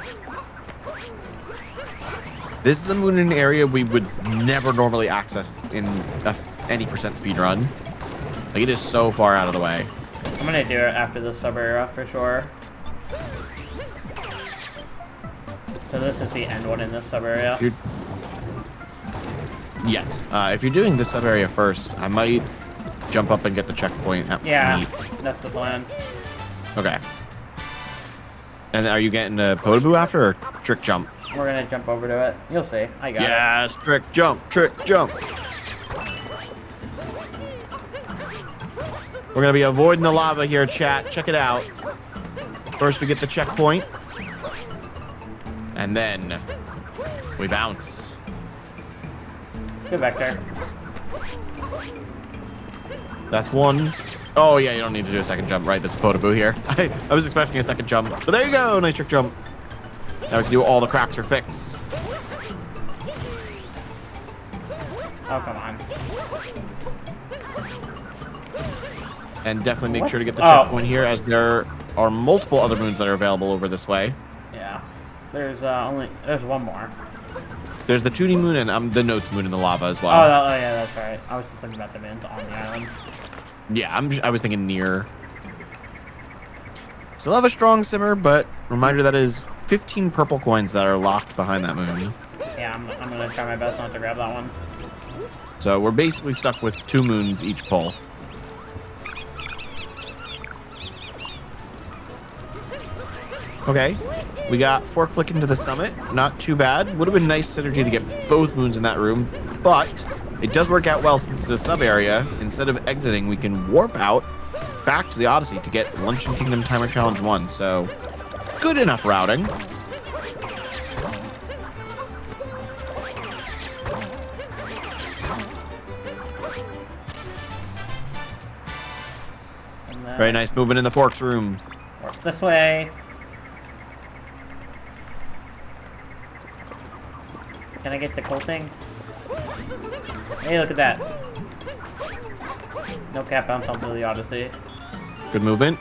B: This is a moon in an area we would never normally access in any percent speed run. Like, it is so far out of the way.
A: I'm gonna do it after the sub area for sure. So this is the end one in this sub area.
B: Yes. If you're doing this sub area first, I might jump up and get the checkpoint at
A: Yeah,
B: meat.
A: that's the plan.
B: Okay. And are you getting a Podoboo after or trick jump?
A: We're gonna jump over to it. You'll see. I got it.
B: Yes, trick jump, trick jump. We're gonna be avoiding the lava here, chat. Check it out. First we get the checkpoint. And then we bounce.
A: Good vector.
B: That's one. Oh yeah, you don't need to do a second jump, right? That's Podoboo here. I was expecting a second jump. But there you go, nice trick jump. Now we can do all the cracks are fixed.
A: Oh, come on.
B: And definitely make
A: What?
B: sure to get the
A: Oh.
B: checkpoint here, as there are multiple other moons that are available over this way.
A: Yeah. There's one more.
B: There's the 2D moon and the Notes moon in the lava as well.
A: Oh, yeah, that's right. I was just thinking about the mins on the island.
B: Yeah, I was thinking near. Still have a strong simmer, but reminder that is 15 purple coins that are locked behind that moon.
A: Yeah, I'm gonna try my best not to grab that one.
B: So we're basically stuck with 2 moons each pull. Okay, we got Fork Flick into the summit. Not too bad. Would have been nice synergy to get both moons in that room, but it does work out well since it's a sub area. Instead of exiting, we can warp out back to the Odyssey to get Luncheon Kingdom Timer Challenge 1. So good enough routing.
A: And then
B: Very nice movement in the Forks room.
A: work this way. Can I get the cool thing? Hey, look at that. No cap bounce onto the Odyssey.
B: Good movement.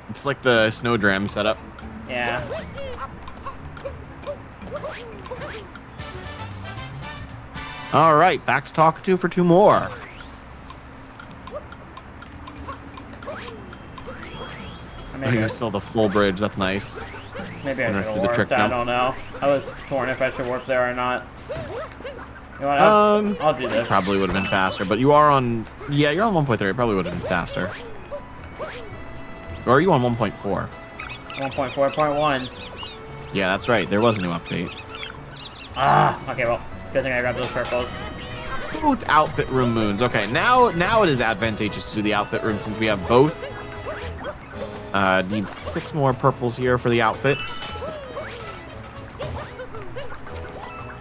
B: It's like the Snowdram setup.
A: Yeah.
B: All right, back to Talkatoo for 2 more.
A: I
B: Oh,
A: made
B: you're
A: it.
B: still the full bridge. That's nice.
A: Maybe I should have warped. I don't know. I was torn if I should warp there or not. You know what? I'll do this.
B: Probably would have been faster, but you are on... Yeah, you're on 1.3. It probably would have been faster. Or are you on 1.4?
A: 1.4.1.
B: Yeah, that's right. There was a new update.
A: Okay, well, good thing I grabbed those purples.
B: Both outfit room moons. Okay, now it is advantageous to do the outfit room since we have both. Need 6 more purples here for the outfit.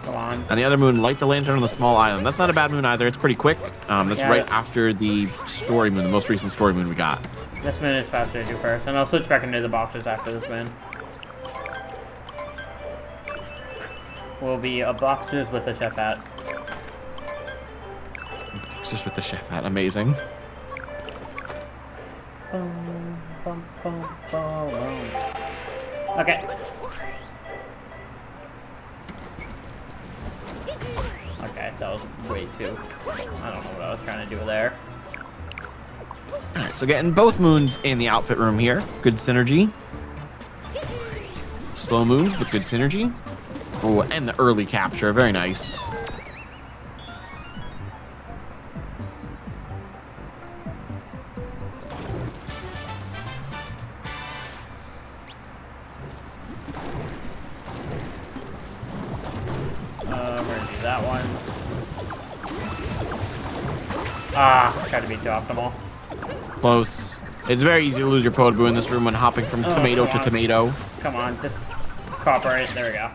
A: Come on.
B: And the other moon, light the lantern on the small island. That's not a bad moon either. It's pretty quick. That's right after the story moon, the most recent story moon we got.
A: This moon is faster to do first, and I'll switch back into the boxes after this moon. Will be a boxers with a chef hat.
B: Boxers with the chef hat, amazing.
A: Okay. Okay, that was way too... I don't know what I was trying to do there.
B: Alright, so getting both moons in the outfit room here. Good synergy. Slow moons, but good synergy. Oh, and the early capture. Very nice.
A: We're gonna do that one. Tried to be too optimal.
B: Close. It's very easy to lose your Potaboo in this room when hopping from tomato to tomato.
A: Come on, just cooperate. There we go.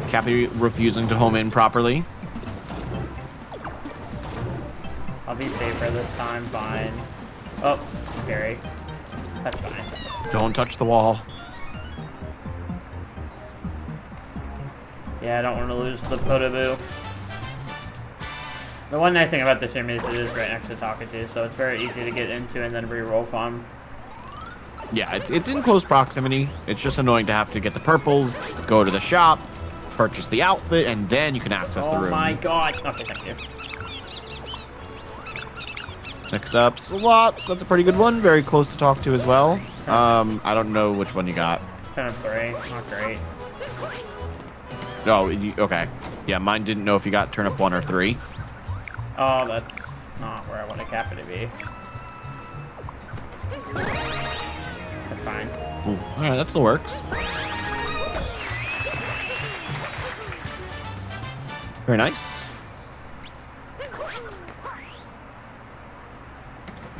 B: Cappy refusing to home in properly.
A: I'll be safer this time, fine. Oh, scary. That's fine.
B: Don't touch the wall.
A: Yeah, I don't want to lose the Potaboo. The one nice thing about this room is it is right next to Talkatoo, so it's very easy to get into and then re-roll from.
B: Yeah, it's in close proximity. It's just annoying to have to get the purples, go to the shop, purchase the outfit, and then you can access the room.
A: Oh my god. Okay, thank you.
B: Next up, slots. That's a pretty good one. Very close to talk to as well. I don't know which one you got.
A: 10 of 3. Not great.
B: Oh, okay. Yeah, mine didn't know if you got turnip 1 or 3.
A: Oh, that's not where I want a Kappa to be. That's fine.
B: Ooh, all right, that still works. Very nice.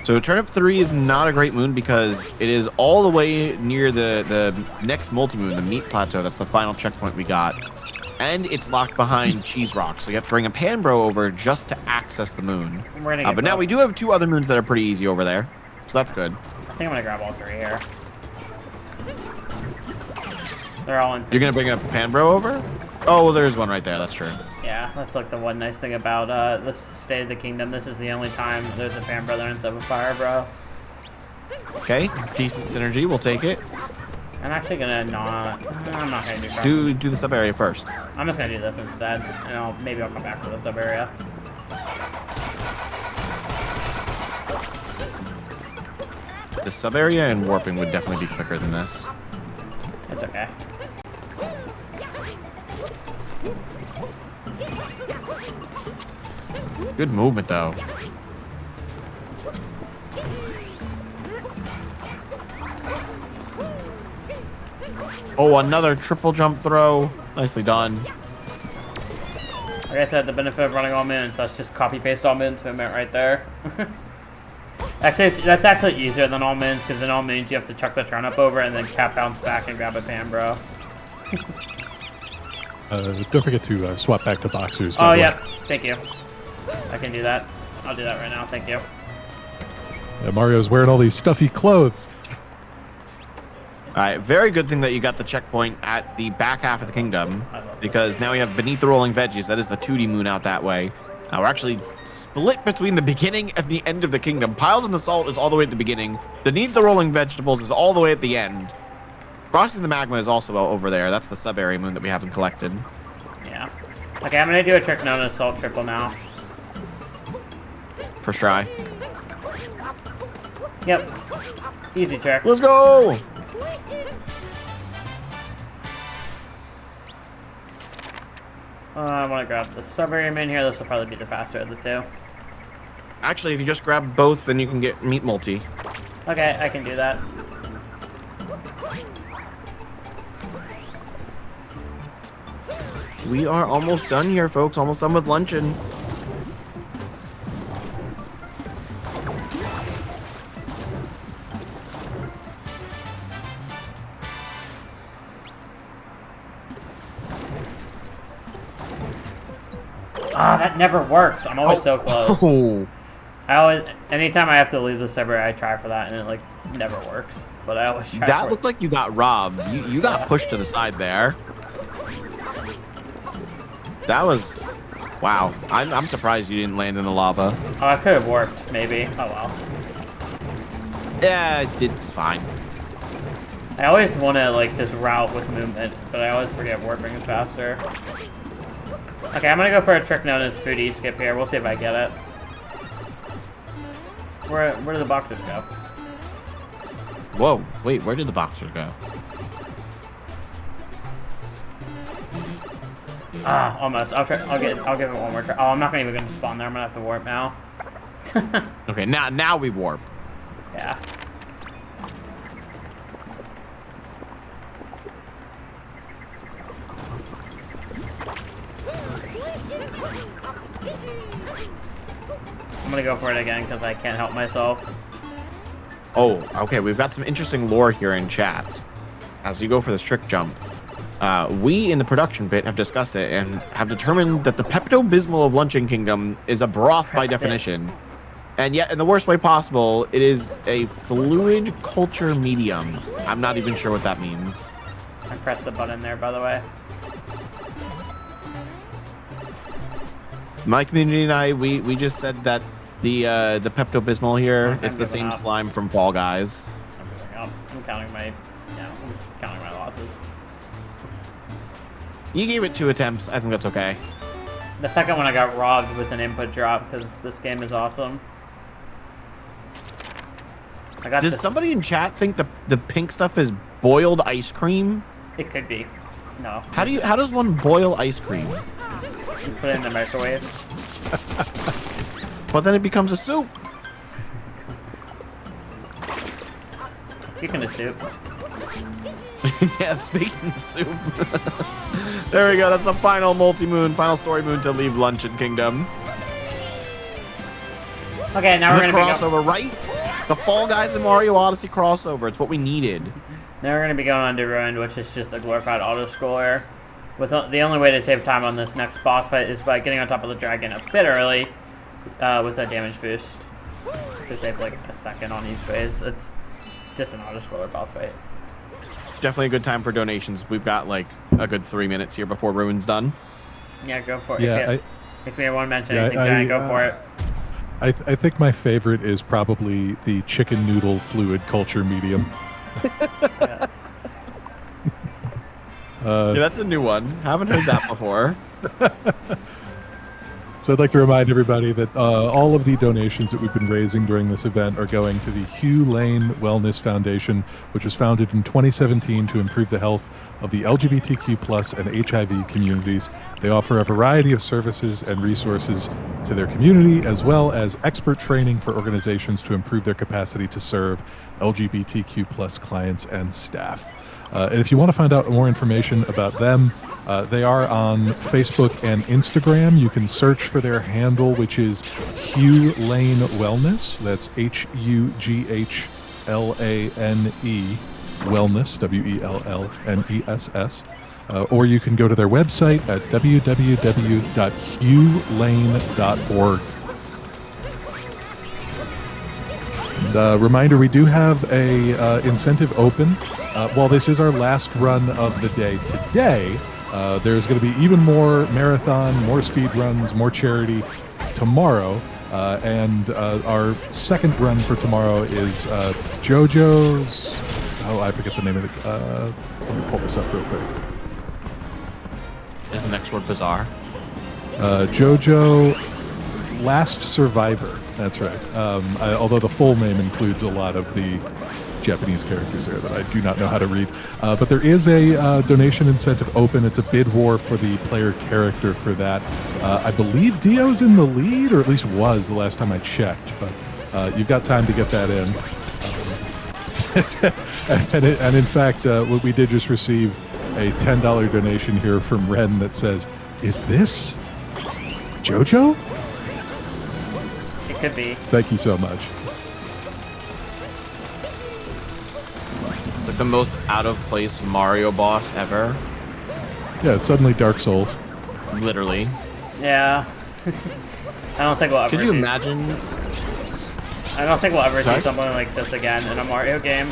B: So turnip 3 is not a great moon because it is all the way near the next multi-moon, the meat plateau. That's the final checkpoint we got. And it's locked behind Cheese Rock, so you have to bring a Panbro over just to access the moon. But now we do have 2 other moons that are pretty easy over there, so that's good.
A: I think I'm gonna grab all 3 here. They're all in.
B: You're gonna bring a Panbro over? Oh, well, there's one right there. That's true.
A: Yeah, that's like the one nice thing about the State of the Kingdom. This is the only time there's a Panbro there instead of a Fire Bro.
B: Okay, decent synergy. We'll take it.
A: I'm actually gonna not. I'm not gonna
B: do the sub area first.
A: I'm just gonna do this instead, and maybe I'll come back to the sub area.
B: The sub area and warping would definitely be quicker than this.
A: It's okay.
B: Good movement though. Oh, another triple jump throw. Nicely done.
A: Like I said, the benefit of running all moons, so let's just copy paste all moons movement right there. Actually, that's actually easier than all moons, because in all moons you have to chuck the turnip over and then cap bounce back and grab a Panbro.
C: Don't forget to swap back to boxers.
A: Oh, yep. Thank you. I can do that. I'll do that right now. Thank you.
C: Mario's wearing all these stuffy clothes.
B: All right, very good thing that you got the checkpoint at the back half of the kingdom, because now we have beneath the rolling veggies. That is the 2D moon out that way. Now we're actually split between the beginning and the end of the kingdom. Piled in the salt is all the way at the beginning. Beneath the rolling vegetables is all the way at the end. Crossing the magma is also over there. That's the sub area moon that we haven't collected.
A: Yeah. Okay, I'm gonna do a trick known as salt triple now.
B: First try.
A: Yep. Easy trick.
B: Let's go!
A: I want to grab the submarine in here. This will probably be the faster of the two.
B: Actually, if you just grab both, then you can get meat multi.
A: Okay, I can do that.
B: We are almost done here, folks. Almost done with luncheon.
A: Ah, that never works. I'm always so close.
B: Oh.
A: Anytime I have to leave the server, I try for that, and it like never works. But I always try.
B: That looked like you got robbed. You got pushed to the side there. That was, wow. I'm surprised you didn't land in the lava.
A: Oh, I could have warped, maybe. Oh well.
B: Yeah, it's fine.
A: I always want to like just route with movement, but I always forget warping is faster. Okay, I'm gonna go for a trick known as foodie skip here. We'll see if I get it. Where do the boxers go?
B: Whoa, wait, where did the boxers go?
A: Ah, almost. I'll give it one more try. Oh, I'm not even gonna spawn there. I'm gonna have to warp now.
B: Okay, now we warp.
A: Yeah. I'm gonna go for it again because I can't help myself.
B: Oh, okay, we've got some interesting lore here in chat. As you go for this trick jump, we in the production bit have discussed it and have determined that the Pepto-Bismol of Luncheon Kingdom is a broth by definition. And yet, in the worst way possible, it is a fluid culture medium. I'm not even sure what that means.
A: I pressed the button there, by the way.
B: My community and I, we just said that the Pepto-Bismol here, it's the same slime from Fall Guys.
A: I'm counting my losses.
B: You gave it 2 attempts. I think that's okay.
A: The second one I got robbed with an input drop because this game is awesome.
B: Does somebody in chat think the pink stuff is boiled ice cream?
A: It could be. No.
B: How does one boil ice cream?
A: You put it in the microwave.
B: But then it becomes a soup.
A: Speaking of soup.
B: Yeah, speaking of soup. There we go. That's the final final story moon to leave Luncheon Kingdom.
A: Okay, now we're gonna
B: crossover, right? The Fall Guys and Mario Odyssey crossover. It's what we needed.
A: Now we're gonna be going on to Ruined, which is just a glorified auto-scroller. With the only way to save time on this next boss fight is by getting on top of the dragon a bit early, with a damage boost to save like a second on each phase. It's just an auto-scroller boss fight.
B: Definitely a good time for donations. We've got like a good 3 minutes here before Ruin's done.
A: Yeah, go for it.
C: Yeah,
A: if you want to mention anything, Giant, go for it.
C: I think my favorite is probably the chicken noodle fluid culture medium.
A: Yeah.
B: Yeah, that's a new one. Haven't heard that before.
C: So I'd like to remind everybody that all of the donations that we've been raising during this event are going to the Hugh Lane Wellness Foundation, which was founded in 2017 to improve the health of the LGBTQ+ and HIV communities. They offer a variety of services and resources to their community, as well as expert training for organizations to improve their capacity to serve LGBTQ+ clients and staff. And if you want to find out more information about them, they are on Facebook and Instagram. You can search for their handle, which is Hugh Lane Wellness. That's HUGHLANE Wellness, WELLNESS. Or you can go to their website at www.hughLane.org. And reminder, we do have a incentive open. While this is our last run of the day today, there's going to be even more marathon, more speed runs, more charity tomorrow. And our second run for tomorrow is JoJo's... Oh, I forget the name of the... let me pull this up real quick.
B: Is the next word bizarre?
C: JoJo Last Survivor. That's right. Although the full name includes a lot of the Japanese characters there that I do not know how to read. But there is a donation incentive open. It's a bid war for the player character for that. I believe Dio's in the lead, or at least was the last time I checked. But you've got time to get that in. And in fact, we did just receive a $10 donation here from Ren that says, "Is this JoJo?"
A: It could be.
C: Thank you so much.
B: It's like the most out of place Mario boss ever.
C: Yeah, it's suddenly Dark Souls.
B: Literally.
A: Yeah. I don't think we'll ever.
B: Could you imagine?
A: I don't think we'll ever see something like this again in a Mario game.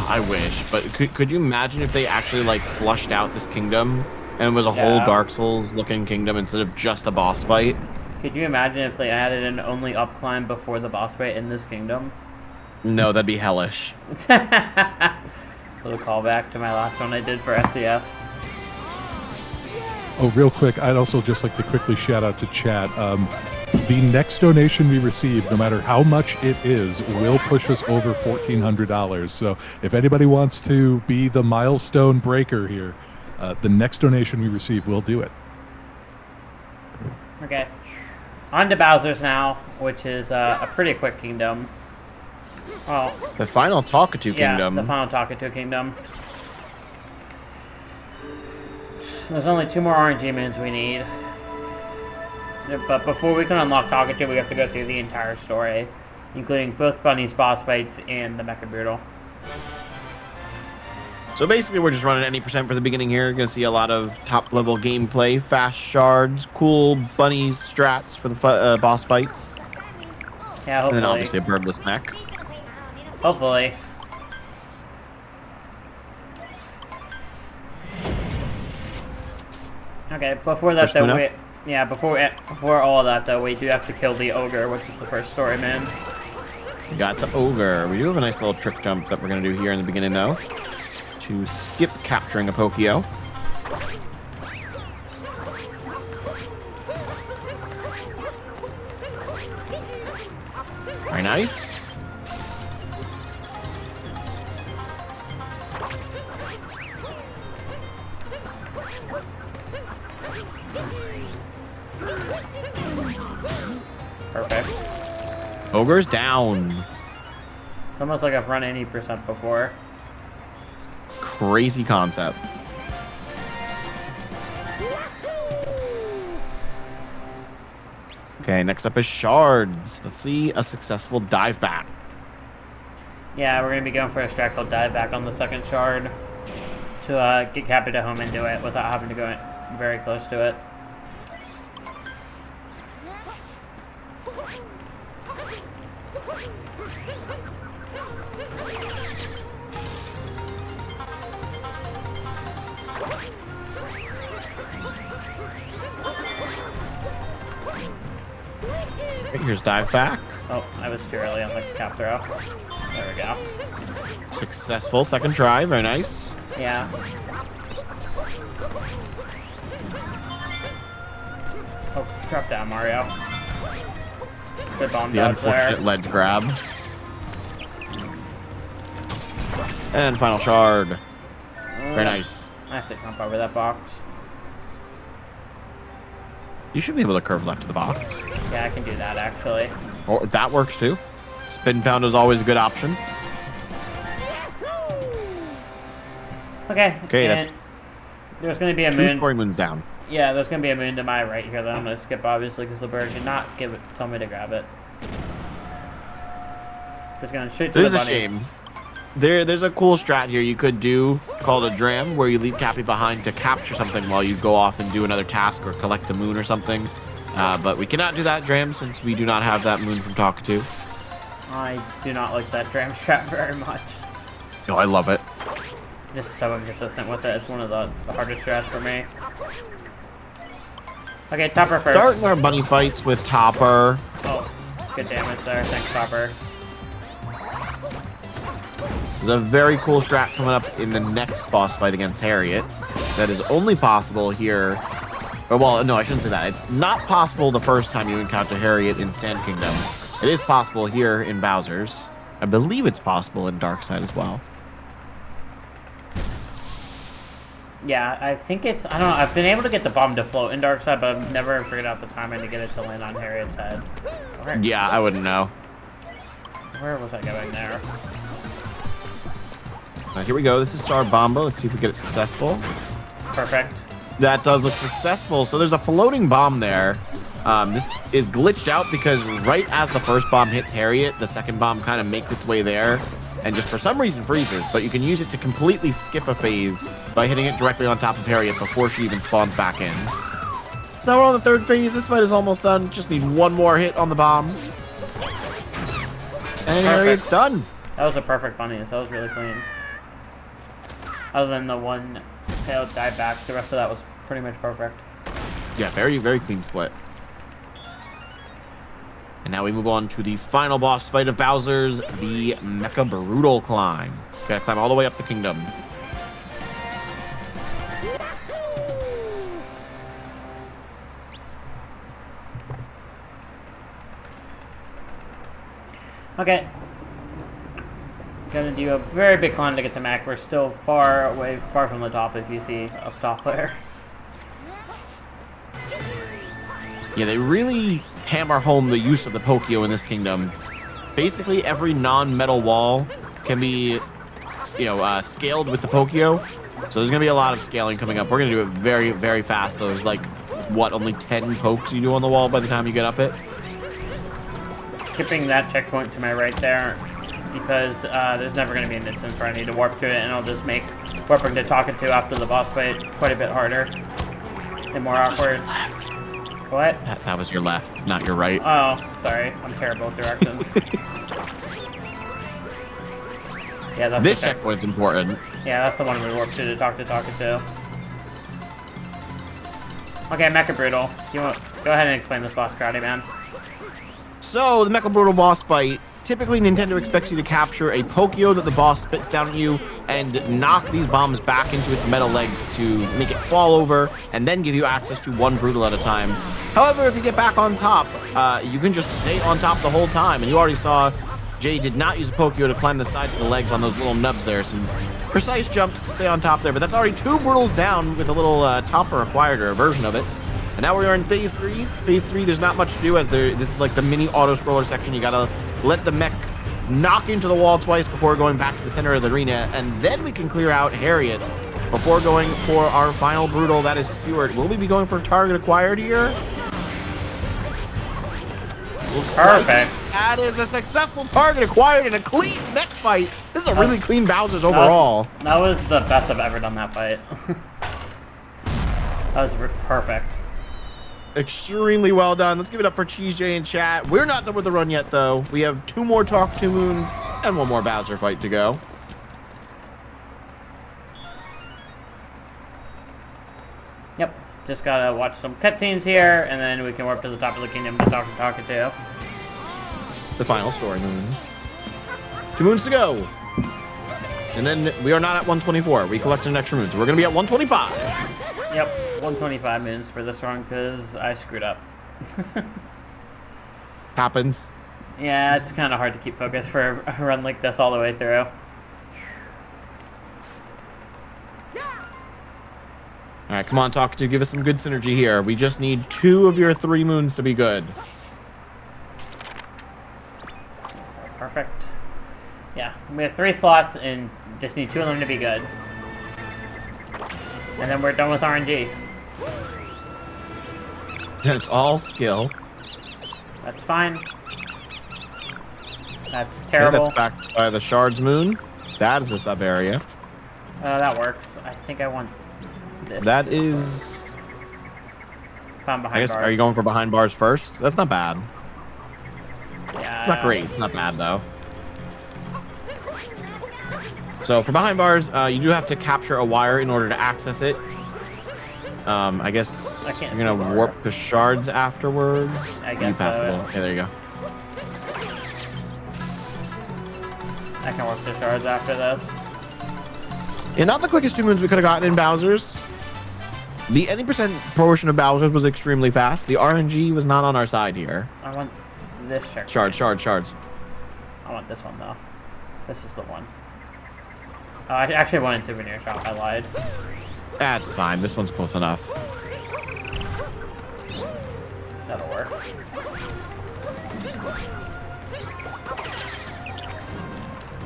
B: I wish, but could you imagine if they actually like flushed out this kingdom and it was a whole Dark Souls looking kingdom instead of just a boss fight?
A: Could you imagine if they added an only up climb before the boss fight in this kingdom?
B: No, that'd be hellish.
A: Little callback to my last one I did for SCS.
C: Oh, real quick, I'd also just like to quickly shout out to chat. The next donation we receive, no matter how much it is, will push us over $1,400. So if anybody wants to be the milestone breaker here, the next donation we receive will do it.
A: Okay. On to Bowser's now, which is a pretty quick kingdom. Well,
B: the final Talkatoo kingdom.
A: The final Talkatoo kingdom. There's only 2 more RNG moons we need. But before we can unlock Talkatoo, we have to go through the entire story, including both Bunny's boss fights and the Mecha Brutal.
B: So basically, we're just running any percent for the beginning here. You're going to see a lot of top-level gameplay, fast shards, cool bunnies strats for the boss fights.
A: Yeah, hopefully.
B: And then obviously a birdless mech.
A: Hopefully. Okay, before that though, before all of that though, we do have to kill the ogre, which is the first story man.
B: We got the ogre. We do have a nice little trick jump that we're going to do here in the beginning though, to skip capturing a Pokio. Very nice.
A: Perfect.
B: Ogre's down.
A: It's almost like I've run 80% before.
B: Crazy concept. Okay, next up is shards. Let's see a successful dive back.
A: Yeah, we're going to be going for a strat called dive back on the second shard to get Cappy to home into it without having to go very close to it.
B: Here's dive back.
A: Oh, I was too early on the cap throw. There we go.
B: Successful second try. Very nice.
A: Yeah. Oh, drop down, Mario. Good bomb
B: The unfortunate
A: there.
B: ledge grab. And final shard. Very nice.
A: I have to jump over that box.
B: You should be able to curve left to the box.
A: Yeah, I can do that actually.
B: Or that works too. Spin pound is always a good option.
A: Okay.
B: Okay,
A: and
B: that's
A: there's going to be a
B: two
A: moon.
B: story moons down.
A: Yeah, there's going to be a moon to my right here that I'm going to skip obviously because the bird did not tell me to grab it. Just going to shoot to
B: This
A: the
B: is a
A: bunnies.
B: shame. There's a cool strat here you could do called a dram, where you leave Cappy behind to capture something while you go off and do another task or collect a moon or something. But we cannot do that dram since we do not have that moon from Talkatoo.
A: I do not like that dram strat very much.
B: No, I love it.
A: Just so inconsistent with it. It's one of the hardest strats for me. Okay, Topper first.
B: Starting our bunny fights with Topper.
A: Oh, good damage there. Thanks, Topper.
B: There's a very cool strat coming up in the next boss fight against Harriet that is only possible here. Or, well, no, I shouldn't say that. It's not possible the first time you encounter Harriet in Sand Kingdom. It is possible here in Bowser's. I believe it's possible in Dark Side as well.
A: Yeah, I think it's... I don't know. I've been able to get the bomb to float in Dark Side, but I've never figured out the timing to get it to land on Harriet's head.
B: Yeah, I wouldn't know.
A: Where was I going there?
B: Here we go. This is our Bomba. Let's see if we get it successful.
A: Perfect.
B: That does look successful. So there's a floating bomb there. This is glitched out because right as the first bomb hits Harriet, the second bomb kind of makes its way there and just for some reason freezes. But you can use it to completely skip a phase by hitting it directly on top of Harriet before she even spawns back in. So we're on the third phase. This fight is almost done. Just need one more hit on the bombs. And Harriet's done.
A: That was a perfect bunny. That was really clean. Other than the one failed dive back, the rest of that was pretty much perfect.
B: Yeah, very, very clean split. And now we move on to the final boss fight of Bowser's, the Mecha Brutal Climb. Gotta climb all the way up the kingdom.
A: Okay. Gonna do a very big climb to get to Mac. We're still far from the top, if you see up top there.
B: Yeah, they really hammer home the use of the Pokio in this kingdom. Basically, every non-metal wall can be, scaled with the Pokio. So there's gonna be a lot of scaling coming up. We're gonna do it very, very fast. Though. There's like, only 10 pokes you do on the wall by the time you get up it.
A: Skipping that checkpoint to my right there, because there's never going to be an instance where I need to warp to it, and I'll just make warping to Talkatoo after the boss fight quite a bit harder and more awkward. What?
B: That was your left, not your right.
A: Oh, sorry. I'm terrible with directions. Yeah, that's
B: this checkpoint's important.
A: Yeah, that's the one we warp to talk to Talkatoo. Okay, Mecha Brutal. Go ahead and explain this boss, Karate Man.
B: So, the Mecha Brutal boss fight. Typically, Nintendo expects you to capture a Pokio that the boss spits down at you and knock these bombs back into its metal legs to make it fall over and then give you access to one Brutal at a time. However, if you get back on top, you can just stay on top the whole time. And you already saw Jay did not use a Pokio to climb the sides of the legs on those little nubs there. Some precise jumps to stay on top there, but that's already 2 Brutals down with a little topper acquired, or a version of it. And now we are in phase 3. Phase 3, there's not much to do as this is like the mini auto scroller section. You gotta let the mech knock into the wall twice before going back to the center of the arena, and then we can clear out Harriet before going for our final Brutal, that is Stewart. Will we be going for target acquired here? Looks
A: perfect.
B: Like that is a successful target acquired in a clean mech fight. This is a really clean Bowser's overall.
A: That was the best I've ever done that fight. That was perfect.
B: Extremely well done. Let's give it up for CheeseJay in chat. We're not done with the run yet, though. We have 2 more Talkatoo moons and 1 more Bowser fight to go.
A: Yep. Just gotta watch some cutscenes here, and then we can warp to the top of the kingdom to talk to Talkatoo.
B: The final story moon. 2 moons to go. And then we are not at 124. We collected an extra moon, so we're going to be at 125.
A: Yep, 125 minutes for this run because I screwed up.
B: Happens.
A: Yeah, it's kind of hard to keep focused for a run like this all the way through.
B: All right, come on, Talkatoo. Give us some good synergy here. We just need 2 of your 3 moons to be good.
A: Perfect. Yeah, we have 3 slots and just need 2 of them to be good. And then we're done with RNG.
B: Then it's all skill.
A: That's fine. That's terrible.
B: Okay, that's backed by the Shards Moon. That is a sub area.
A: That works. I think I want this.
B: That is...
A: Found behind
B: I guess,
A: bars.
B: are you going for behind bars first? That's not bad.
A: Yeah.
B: It's not great. It's not bad, though. So for behind bars, you do have to capture a wire in order to access it. I guess you're gonna warp the shards afterwards.
A: I guess
B: so.
A: Okay,
B: there you go.
A: I can warp the shards after this.
B: Yeah, not the quickest 2 moons we could have gotten in Bowser's. The any percent portion of Bowser's was extremely fast. The RNG was not on our side here.
A: I want this check.
B: Shards.
A: I want this one though. This is the one. Oh, I actually went in souvenir shop. I lied.
B: That's fine. This one's close enough.
A: That'll work.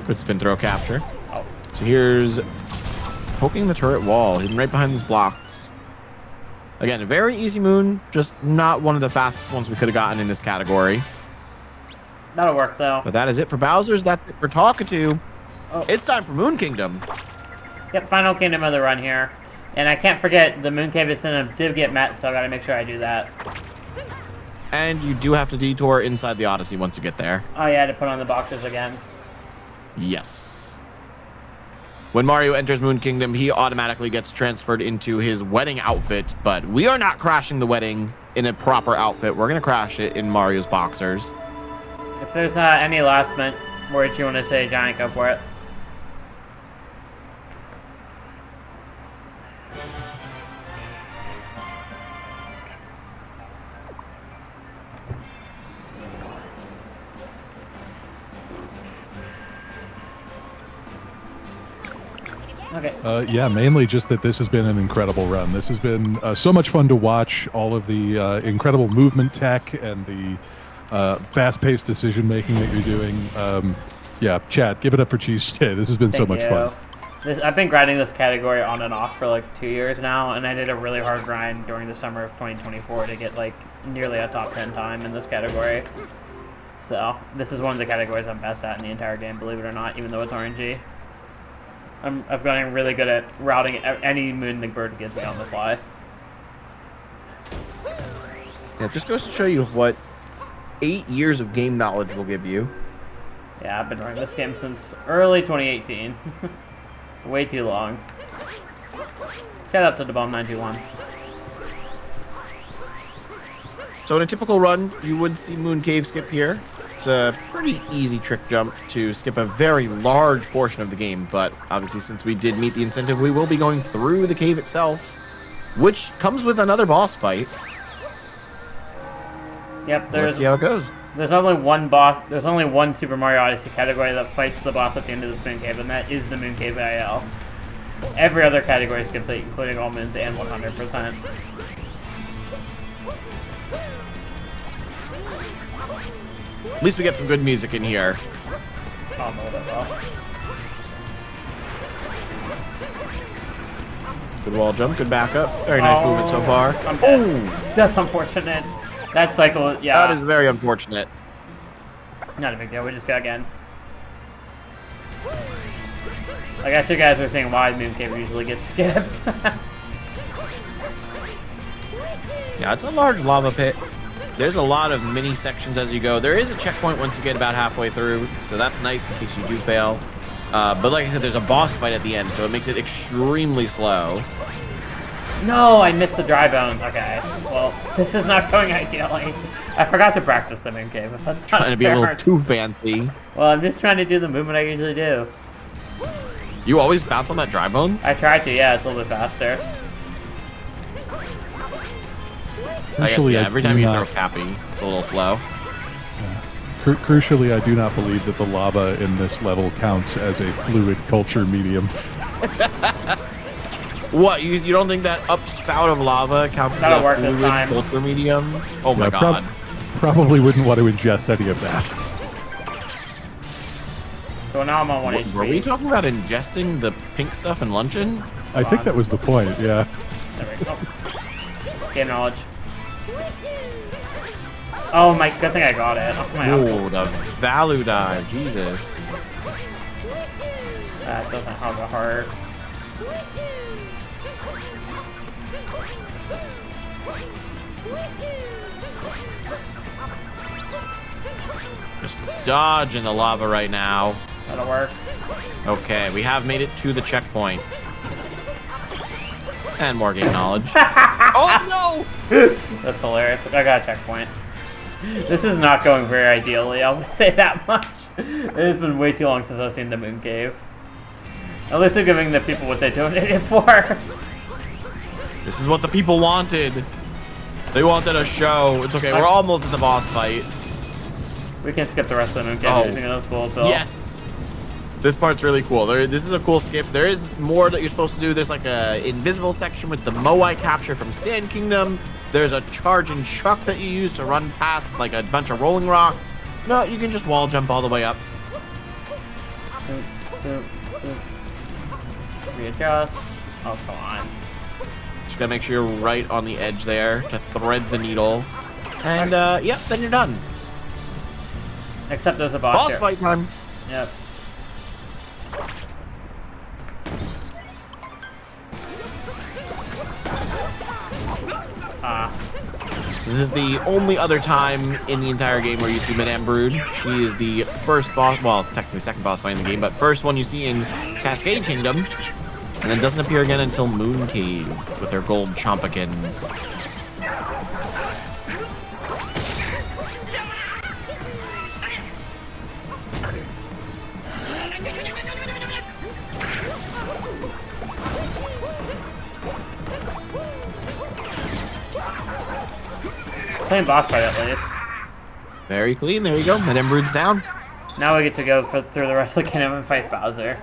B: Good spin throw capture.
A: Oh.
B: So here's poking the turret wall, hidden right behind these blocks. Again, a very easy moon, just not one of the fastest ones we could have gotten in this category.
A: That'll work, though.
B: But that is it for Bowser's. That's it for Talkatoo.
A: Oh.
B: It's time for Moon Kingdom.
A: Yep, final kingdom of the run here. And I can't forget the Moon Cave incentive did get met, so I gotta make sure I do that.
B: And you do have to detour inside the Odyssey once you get there.
A: Oh yeah, to put on the boxes again.
B: Yes. When Mario enters Moon Kingdom, he automatically gets transferred into his wedding outfit, but we are not crashing the wedding in a proper outfit. We're going to crash it in Mario's boxers.
A: If there's any last minute words you want to say, Giant, go for it. Okay.
C: Yeah, mainly just that this has been an incredible run. This has been so much fun to watch, all of the incredible movement tech and the fast-paced decision-making that you're doing. Yeah, chat, give it up for CheeseJay. This has been so much fun.
A: I've been grinding this category on and off for like 2 years now, and I did a really hard grind during the summer of 2024 to get like nearly a top 10 time in this category. So this is one of the categories I'm best at in the entire game, believe it or not, even though it's RNG. I've gotten really good at routing any moon the bird gives me on the fly.
B: Yeah, it just goes to show you what 8 years of game knowledge will give you.
A: Yeah, I've been running this game since early 2018. Way too long. Shout out to DeBomb921.
B: So in a typical run, you would see Moon Cave skip here. It's a pretty easy trick jump to skip a very large portion of the game, but obviously since we did meet the incentive, we will be going through the cave itself, which comes with another boss fight.
A: Yep,
B: let's see how it goes.
A: There's only one boss. There's only one Super Mario Odyssey category that fights the boss at the end of this Moon Cave, and that is the Moon Cave IL. Every other category is complete, including all moons and 100%.
B: At least we get some good music in here.
A: I'll know that well.
B: Good wall jump, good backup. Very nice movement so far.
A: Oh, that's unfortunate. That cycle, yeah.
B: That is very unfortunate.
A: Not a big deal. We just go again. I guess you guys are saying why Moon Cave usually gets skipped.
B: Yeah, it's a large lava pit. There's a lot of mini sections as you go. There is a checkpoint once you get about halfway through, so that's nice in case you do fail. But like I said, there's a boss fight at the end, so it makes it extremely slow.
A: No, I missed the dry bones. Okay, well, this is not going ideally. I forgot to practice the Moon Cave. If that's not
B: trying to be a little too fancy.
A: Well, I'm just trying to do the movement I usually do.
B: You always bounce on that dry bones?
A: I tried to, yeah, it's a little bit faster.
B: I guess, yeah, every time you throw Cappy, it's a little slow.
C: Crucially, I do not believe that the lava in this level counts as a fluid culture medium.
B: What, you don't think that upspout of lava counts as a fluid culture medium? Oh my god.
C: Probably wouldn't want to ingest any of that.
A: So now I'm on 1 HP.
B: Were we talking about ingesting the pink stuff in luncheon?
C: I think that was the point, yeah.
A: There we go. Game knowledge. Oh my, good thing I got it.
B: Oh, the value dive, Jesus.
A: That doesn't have a heart.
B: Just dodge in the lava right now.
A: That'll work.
B: Okay, we have made it to the checkpoint. And more game knowledge. Oh no!
A: That's hilarious. I got a checkpoint. This is not going very ideally, I'll say that much. It's been way too long since I've seen the Moon Cave. At least they're giving the people what they donated for.
B: This is what the people wanted. They wanted a show. It's okay, we're almost at the boss fight.
A: We can skip the rest of the Moon Cave using those bullet bills.
B: Yes! This part's really cool. This is a cool skip. There is more that you're supposed to do. There's like a invisible section with the Moai capture from Sand Kingdom. There's a charge and chuck that you use to run past like a bunch of rolling rocks. No, you can just wall jump all the way up.
A: Readjust. Oh, come on.
B: Just gotta make sure you're right on the edge there to thread the needle. And, yep, then you're done.
A: Except there's a boss
B: Boss
A: here.
B: fight time.
A: Yep.
B: So this is the only other time in the entire game where you see Madame Brood. She is the first boss, well, technically second boss fight in the game, but first one you see in Cascade Kingdom, and then doesn't appear again until Moon Cave with her gold chompikins.
A: Clean boss fight at least.
B: Very clean. There you go. Madame Brood's down.
A: Now we get to go through the rest of the kingdom and fight Bowser.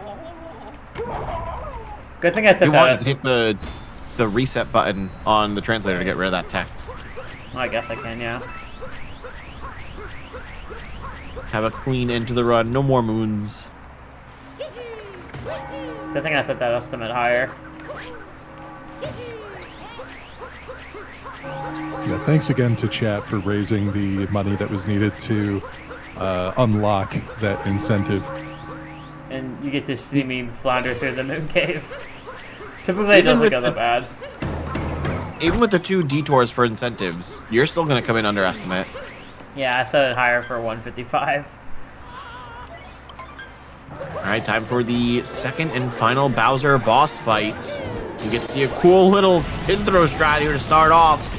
A: Good thing I said
B: You
A: that.
B: want to hit the reset button on the translator to get rid of that text.
A: Well, I guess I can, yeah.
B: Have a clean end to the run. No more moons.
A: Good thing I set that estimate higher.
C: Yeah, thanks again to chat for raising the money that was needed to unlock that incentive.
A: And you get to see me flounder through the moon cave. Typically it doesn't go that bad.
B: Even with the 2 detours for incentives, you're still going to come in under estimate.
A: Yeah, I set it higher for 155.
B: Alright, time for the second and final Bowser boss fight. You get to see a cool little spin throw strat here to start off.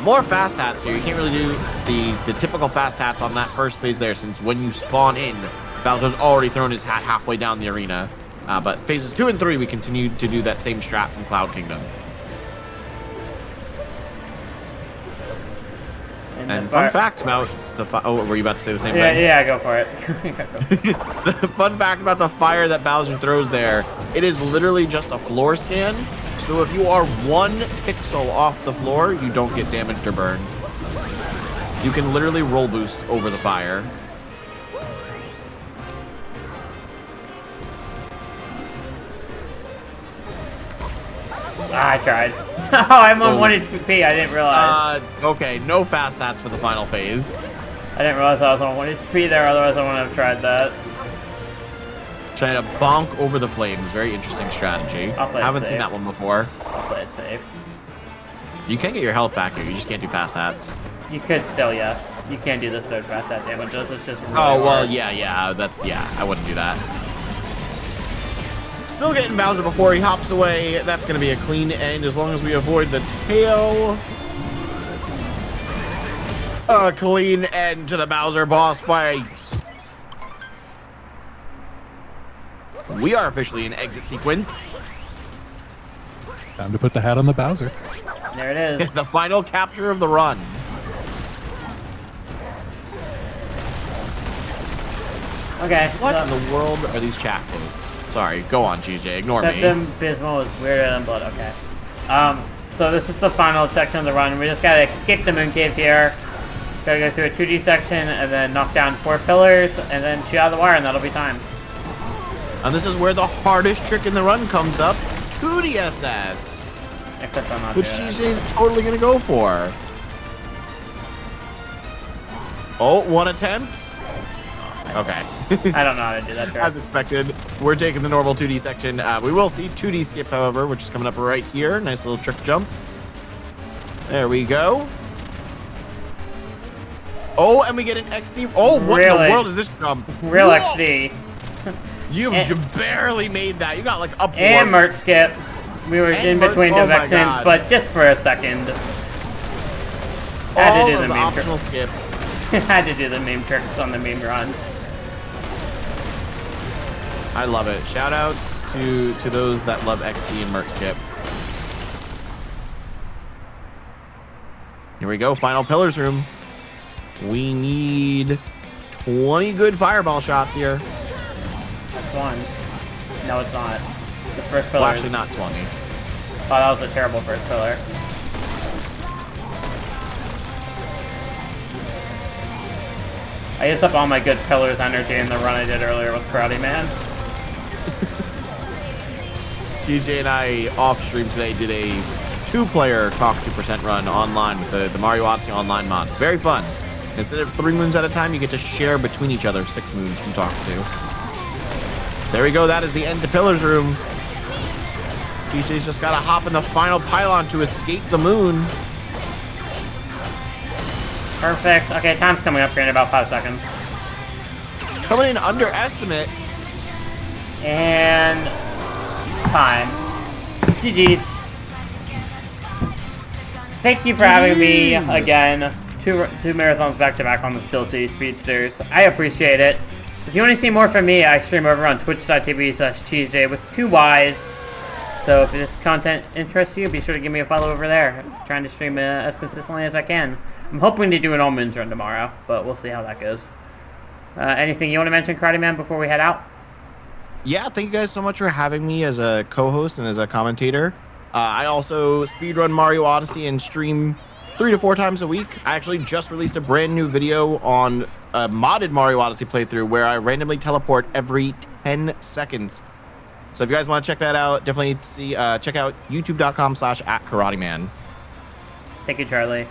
B: More fast hats here. You can't really do the typical fast hats on that first phase there, since when you spawn in, Bowser's already thrown his hat halfway down the arena. But phases 2 and 3, we continue to do that same strat from Cloud Kingdom. And fun fact about the oh, were you about to say the same thing?
A: Yeah, go for it.
B: The fun fact about the fire that Bowser throws there, it is literally just a floor scan. So if you are 1 pixel off the floor, you don't get damaged or burned. You can literally roll boost over the fire.
A: I tried. Oh, I'm on 1 HP. I didn't realize.
B: Okay, no fast hats for the final phase.
A: I didn't realize I was on 1 HP there, otherwise I wouldn't have tried that.
B: Trying to bonk over the flames. Very interesting strategy. Haven't seen that one before.
A: I'll play it safe.
B: You can get your health back here. You just can't do fast hats.
A: You could still, yes. You can't do this third fast hat damage. It's just really
B: well,
A: hard.
B: yeah. I wouldn't do that. Still getting Bowser before he hops away. That's going to be a clean end as long as we avoid the tail. A clean end to the Bowser boss fight. We are officially in exit sequence.
C: Time to put the hat on the Bowser.
A: There it is.
B: It's the final capture of the run.
A: Okay.
B: What
A: so
B: in the world are these chat codes? Sorry, go on, CheeseJay. Ignore me.
A: Them Bismal is weirder than blood. Okay. So this is the final section of the run. We just gotta escape the moon cave here. Gotta go through a 2D section and then knock down 4 pillars and then shoot out the wire, and that'll be time.
B: And this is where the hardest trick in the run comes up: 2DSS.
A: Except I'm not
B: which CheeseJay's totally gonna go for. Oh, 1 attempt. Okay.
A: I don't know how to do that trick.
B: As expected, we're taking the normal 2D section. We will see 2D skip, however, which is coming up right here. Nice little trick jump. There we go. Oh, and we get an XD. Oh, what in the world is this jump?
A: Real
B: Whoa!
A: XD.
B: You barely made that. You got like upwards.
A: And Mert skip. We were in between directions, but just for a second.
B: All of the optional skips.
A: Had to do the meme tricks on the meme run.
B: I love it. Shout outs to those that love XD and Merc skip. Here we go. Final pillars room. We need 20 good fireball shots here.
A: one. No, it's not. The first pillar.
B: Well, actually, not 20.
A: Oh, that was a terrible first pillar. I used up all my good pillars energy in the run I did earlier with Karate Man.
B: CheeseJay and I, off stream today, did a 2-player Talkatoo % run online with the Mario Odyssey online mod. It's very fun. Instead of 3 moons at a time, you get to share between each other 6 moons from Talkatoo. There we go. That is the end to Pillars Room. CheeseJay's just got to hop in the final pylon to escape the moon.
A: Perfect. Okay, time's coming up here in about 5 seconds.
B: Coming in under estimate.
A: And time. GG's. Thank you for having me again. Two marathons back to back on the Steel City Speedsters. I appreciate it. If you want to see more from me, I stream over on twitch.tv/CheeseJay with 2 Ys. So if this content interests you, be sure to give me a follow over there. I'm trying to stream as consistently as I can. I'm hoping to do an all-moons run tomorrow, but we'll see how that goes. Anything you want to mention, Karate Man, before we head out?
B: Yeah, thank you guys so much for having me as a co-host and as a commentator. I also speedrun Mario Odyssey and stream 3 to 4 times a week. I actually just released a brand new video on a modded Mario Odyssey playthrough where I randomly teleport every 10 seconds. So if you guys want to check that out, definitely check out youtube.com/@karateman.
A: Thank you, Charlie.